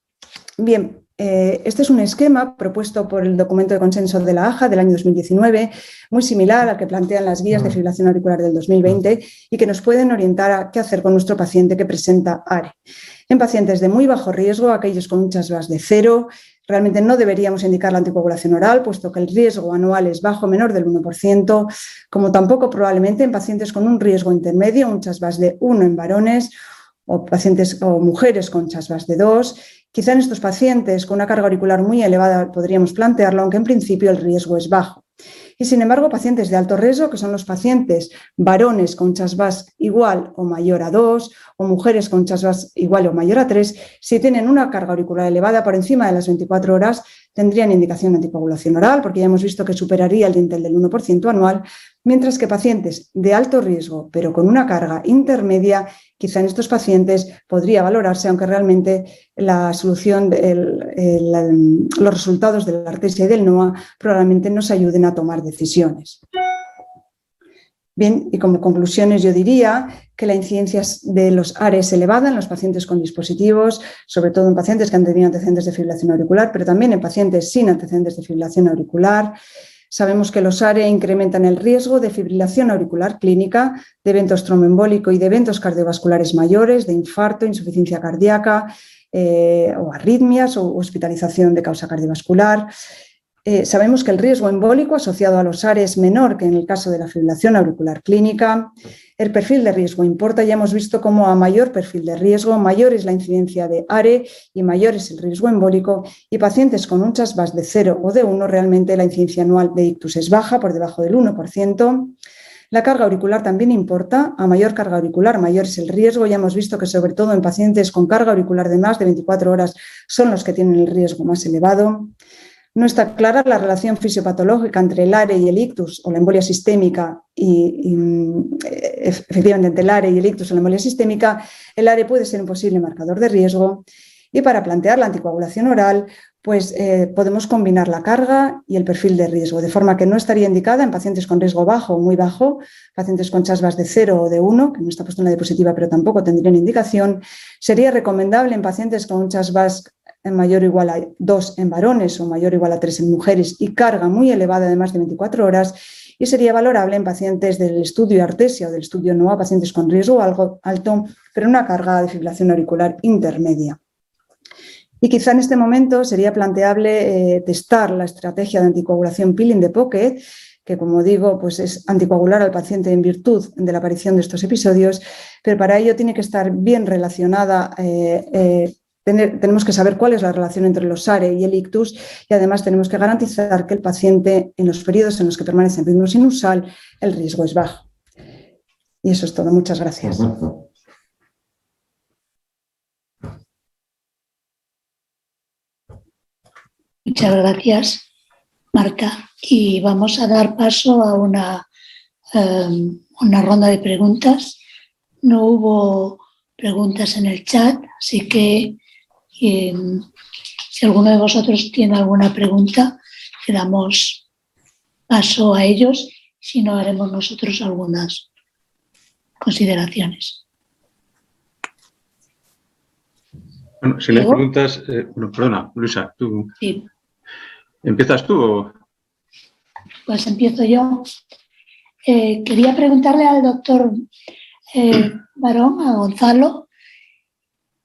Bien, este es un esquema propuesto por el documento de consenso de la AJA del año 2019, muy similar al que plantean las guías de fibrilación auricular del 2020 y que nos pueden orientar a qué hacer con nuestro paciente que presenta ARE. En pacientes de muy bajo riesgo, aquellos con un CHASS-VASc de 0, realmente no deberíamos indicar la anticoagulación oral, puesto que el riesgo anual es bajo, menor del 1%, como tampoco probablemente en pacientes con un riesgo intermedio, un CHASS-VASc de 1 en varones, o pacientes o mujeres con CHASS-VASc de 2. Quizá en estos pacientes con una carga auricular muy elevada podríamos plantearlo, aunque en principio el riesgo es bajo. Y sin embargo, pacientes de alto riesgo, que son los pacientes varones con CHASS-VASc igual o mayor a 2 o mujeres con CHASS-VASc igual o mayor a 3, si tienen una carga auricular elevada por encima de las 24 horas, tendrían indicación de anticoagulación oral, porque ya hemos visto que superaría el dintel del 1% anual, mientras que pacientes de alto riesgo, pero con una carga intermedia, quizá en estos pacientes podría valorarse, aunque realmente la solución, los resultados de la artesia y del NOA probablemente nos ayuden a tomar decisiones. Bien, y como conclusiones yo diría que la incidencia de los ARE es elevada en los pacientes con dispositivos, sobre todo en pacientes que han tenido antecedentes de fibrilación auricular, pero también en pacientes sin antecedentes de fibrilación auricular. Sabemos que los ARE incrementan el riesgo de fibrilación auricular clínica, de eventos tromboembólico y de eventos cardiovasculares mayores, de infarto, insuficiencia cardíaca o arritmias o hospitalización de causa cardiovascular. Sabemos que el riesgo embólico asociado a los ARE es menor que en el caso de la fibrilación auricular clínica. El perfil de riesgo importa, ya hemos visto cómo a mayor perfil de riesgo, mayor es la incidencia de ARE y mayor es el riesgo embólico, y pacientes con un CHASS-VASc de 0 o de 1, realmente la incidencia anual de ictus es baja, por debajo del 1%. La carga auricular también importa, a mayor carga auricular, mayor es el riesgo, ya hemos visto que sobre todo en pacientes con carga auricular de más de 24 horas son los que tienen el riesgo más elevado. No está clara la relación fisiopatológica entre el ARE y el ictus o la embolia sistémica y efectivamente entre el ARE y el ictus o la embolia sistémica. El ARE puede ser un posible marcador de riesgo, y para plantear la anticoagulación oral pues podemos combinar la carga y el perfil de riesgo, de forma que no estaría indicada en pacientes con riesgo bajo o muy bajo, pacientes con CHASS-VASc de 0 o de 1, que no está puesto en la diapositiva pero tampoco tendrían indicación. Sería recomendable en pacientes con un CHASS-VASc mayor o igual a 2 en varones o mayor o igual a 3 en mujeres y carga muy elevada de más de 24 horas, y sería valorable en pacientes del estudio Artesia o del estudio NOA, pacientes con riesgo algo alto, pero una carga de fibrilación auricular intermedia. Y quizá en este momento sería planteable testar la estrategia de anticoagulación Pill in the Pocket, que como digo, pues es anticoagular al paciente en virtud de la aparición de estos episodios, pero para ello tiene que estar bien relacionada. Tenemos que saber cuál es la relación entre los ARE y el ictus, y además tenemos que garantizar que el paciente, en los periodos en los que permanece en ritmo sinusal, el riesgo es bajo. Y eso es todo. Muchas gracias. Muchas gracias, Marta. Y vamos a dar paso a una ronda de preguntas. No hubo preguntas en el chat, así que si alguno de vosotros tiene alguna pregunta, le damos paso a ellos, si no haremos nosotros algunas consideraciones. Bueno, si no hay preguntas, perdona, Luisa, tú. Sí. ¿Empiezas tú o...? Pues empiezo yo. Quería preguntarle al doctor Barón, a Gonzalo,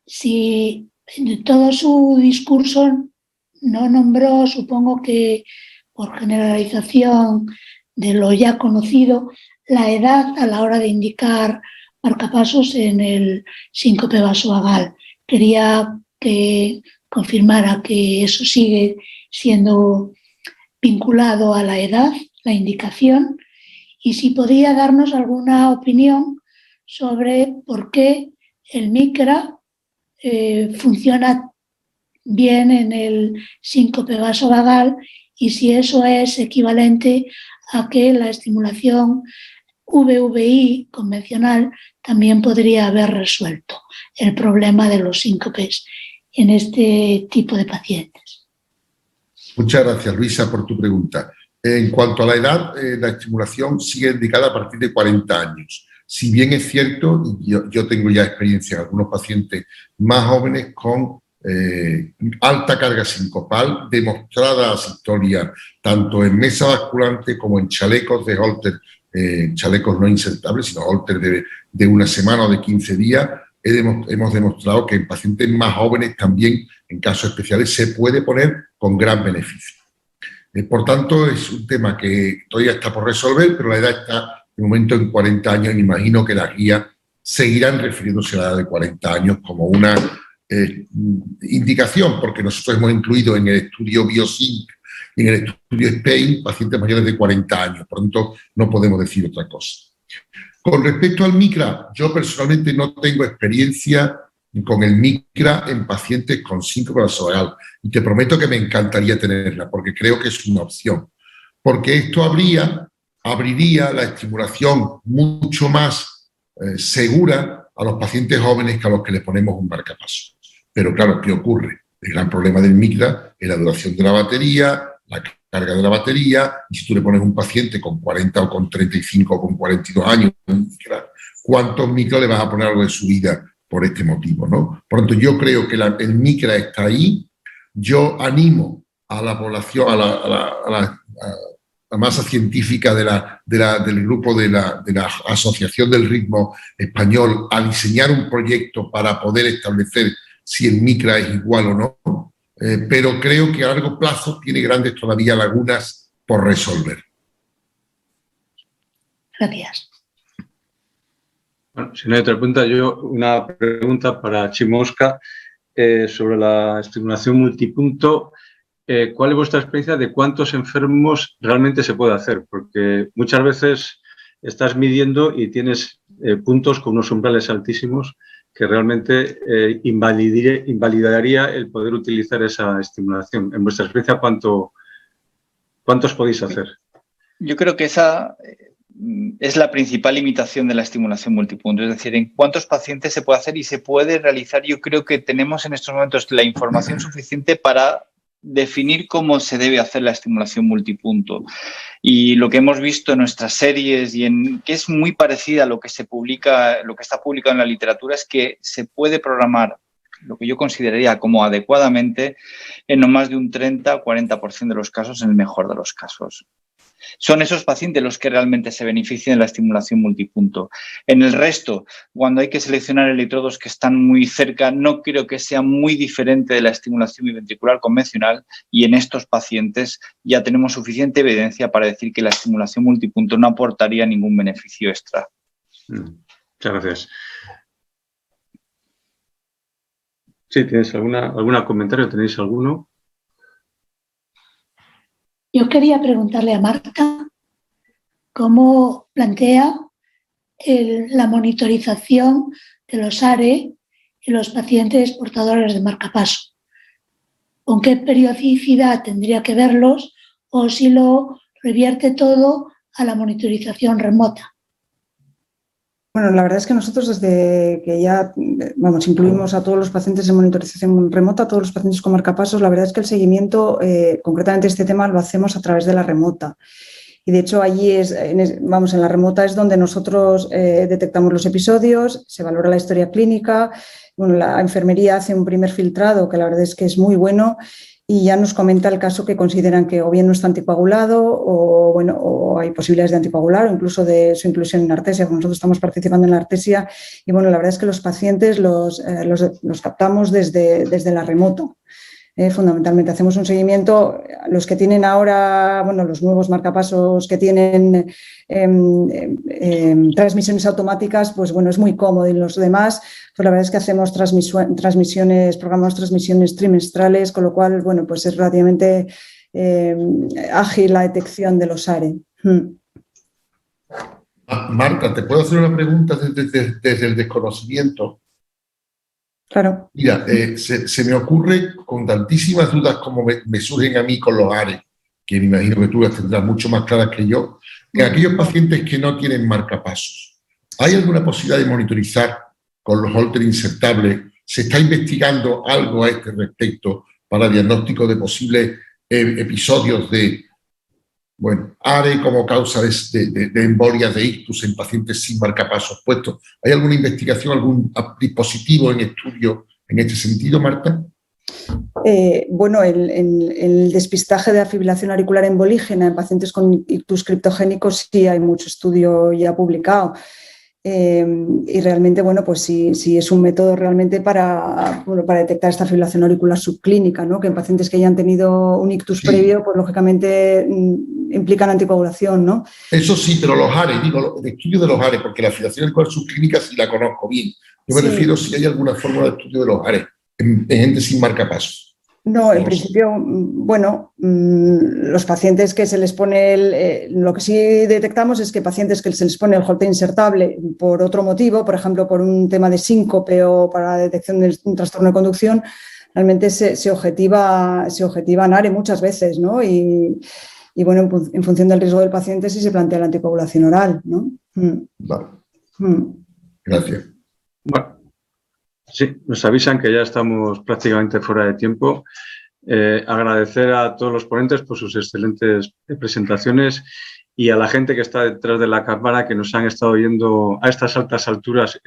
si en todo su discurso no nombró, supongo que por generalización de lo ya conocido, la edad a la hora de indicar marcapasos en el síncope vasovagal. Quería que confirmara que eso sigue siendo vinculado a la edad, la indicación, y si podía darnos alguna opinión sobre por qué el MICRA funciona bien en el síncope vasovagal y si eso es equivalente a que la estimulación VVI convencional también podría haber resuelto el problema de los síncopes en este tipo de pacientes. Muchas gracias, Luisa, por tu pregunta. En cuanto a la edad, la estimulación sigue indicada a partir de 40 años. Si bien es cierto, yo tengo ya experiencia en algunos pacientes más jóvenes con alta carga sincopal, demostrada asistolia tanto en mesa basculante como en chalecos de Holter, chalecos no insertables, sino Holter de una semana o de 15 días. Hemos demostrado que en pacientes más jóvenes también, en casos especiales, se puede poner con gran beneficio. Por tanto, es un tema que todavía está por resolver, pero la edad está de momento en 40 años. Me imagino que las guías seguirán refiriéndose a la edad de 40 años como una indicación, porque nosotros hemos incluido en el estudio BioSync y en el estudio Spain pacientes mayores de 40 años, por lo tanto no podemos decir otra cosa. Con respecto al MICRA, yo personalmente no tengo experiencia con el MICRA en pacientes con síncope vasovagal y te prometo que me encantaría tenerla porque creo que es una opción, porque esto abriría la estimulación mucho más segura a los pacientes jóvenes que a los que les ponemos un marcapasos. Pero claro, ¿qué ocurre? El gran problema del MICRA es la duración de la batería, la carga de la batería, y si tú le pones un paciente con 40 o con 35 o con 42 años, ¿cuántos micros le vas a poner a lo de su vida por este motivo, ¿no? Por lo tanto, yo creo que el MICRA está ahí. Yo animo a la población, a la masa científica del grupo de la Asociación del Ritmo Español a diseñar un proyecto para poder establecer si el MICRA es igual o no, pero creo que a largo plazo tiene grandes todavía lagunas por resolver. Gracias. Bueno, si no hay otra pregunta, yo una pregunta para Chimosca sobre la estimulación multipunto. ¿Cuál es vuestra experiencia de cuántos enfermos realmente se puede hacer? Porque muchas veces estás midiendo y tienes puntos con unos umbrales altísimos que realmente invalidaría el poder utilizar esa estimulación. En vuestra experiencia, ¿cuántos podéis hacer? Yo creo que esa es la principal limitación de la estimulación multipunto, es decir, en cuántos pacientes se puede hacer y se puede realizar. Yo creo que tenemos en estos momentos la información suficiente para definir cómo se debe hacer la estimulación multipunto. Y lo que hemos visto en nuestras series que es muy parecida a lo que se publica, lo que está publicado en la literatura, es que se puede programar lo que yo consideraría como adecuadamente en no más de un 30 o 40% de los casos, en el mejor de los casos. Son esos pacientes los que realmente se benefician de la estimulación multipunto. En el resto, cuando hay que seleccionar electrodos que están muy cerca, no creo que sea muy diferente de la estimulación biventricular convencional, y en estos pacientes ya tenemos suficiente evidencia para decir que la estimulación multipunto no aportaría ningún beneficio extra. Muchas gracias. Sí, ¿tienes algún comentario? ¿Tenéis alguno? Yo quería preguntarle a Marta cómo plantea la monitorización de los ARE en los pacientes portadores de marcapaso. ¿Con qué periodicidad tendría que verlos o si lo revierte todo a la monitorización remota? Bueno, la verdad es que nosotros desde que ya, incluimos a todos los pacientes en monitorización remota, a todos los pacientes con marcapasos, la verdad es que el seguimiento, concretamente este tema, lo hacemos a través de la remota. Y de hecho allí en la remota es donde nosotros detectamos los episodios, se valora la historia clínica, la enfermería hace un primer filtrado que la verdad es que es muy bueno y ya nos comenta el caso que consideran que o bien no está anticoagulado o hay posibilidades de anticoagular o incluso de su inclusión en artesia, porque nosotros estamos participando en la artesia y la verdad es que los pacientes los captamos desde la remota. Fundamentalmente hacemos un seguimiento, los que tienen ahora, los nuevos marcapasos que tienen transmisiones automáticas, pues es muy cómodo y los demás, pues la verdad es que hacemos programamos transmisiones trimestrales, con lo cual, pues es relativamente ágil la detección de los ARE. Marta, ¿te puedo hacer una pregunta desde el desconocimiento? Claro. Mira, se me ocurre con tantísimas dudas como me surgen a mí con los ARE, que me imagino que tú las tendrás mucho más claras que yo, que aquellos pacientes que no tienen marcapasos, ¿hay alguna posibilidad de monitorizar con los Holter insertables? ¿Se está investigando algo a este respecto para diagnóstico de posibles episodios de ARE como causa de embolias de ictus en pacientes sin marcapasos puestos? ¿Hay alguna investigación, algún dispositivo en estudio en este sentido, Marta? El despistaje de afibrilación auricular embolígena en pacientes con ictus criptogénicos sí hay mucho estudio ya publicado. Y realmente, pues sí es un método realmente para detectar esta fibrilación auricular subclínica, ¿no? Que en pacientes que hayan tenido un ictus previo, pues lógicamente implican anticoagulación, ¿no? Eso sí, pero los ARE, el estudio de los ARE, porque la fibrilación auricular subclínica sí la conozco bien. Yo me refiero si hay alguna fórmula de estudio de los ARE en gente sin marcapasos. No, en principio, los pacientes que se les pone lo que sí detectamos es que pacientes que se les pone el Holter insertable por otro motivo, por ejemplo, por un tema de síncope o para la detección de un trastorno de conducción, realmente se objetivan ARE muchas veces, ¿no? Y en función del riesgo del paciente sí se plantea la anticoagulación oral, ¿no? Vale. Gracias. Bueno. Sí, nos avisan que ya estamos prácticamente fuera de tiempo. Agradecer a todos los ponentes por sus excelentes presentaciones y a la gente que está detrás de la cámara que nos han estado oyendo a estas altas alturas,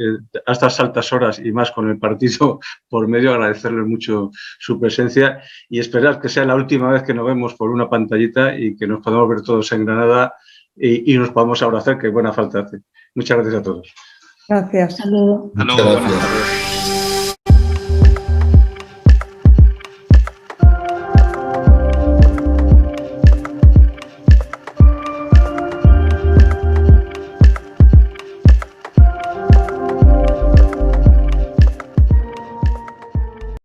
a estas altas horas y más con el partido por medio. Agradecerles mucho su presencia y esperar que sea la última vez que nos vemos por una pantallita y que nos podamos ver todos en Granada y nos podamos abrazar, que buena falta hace. Muchas gracias a todos. Gracias. Hasta luego. Muchas gracias.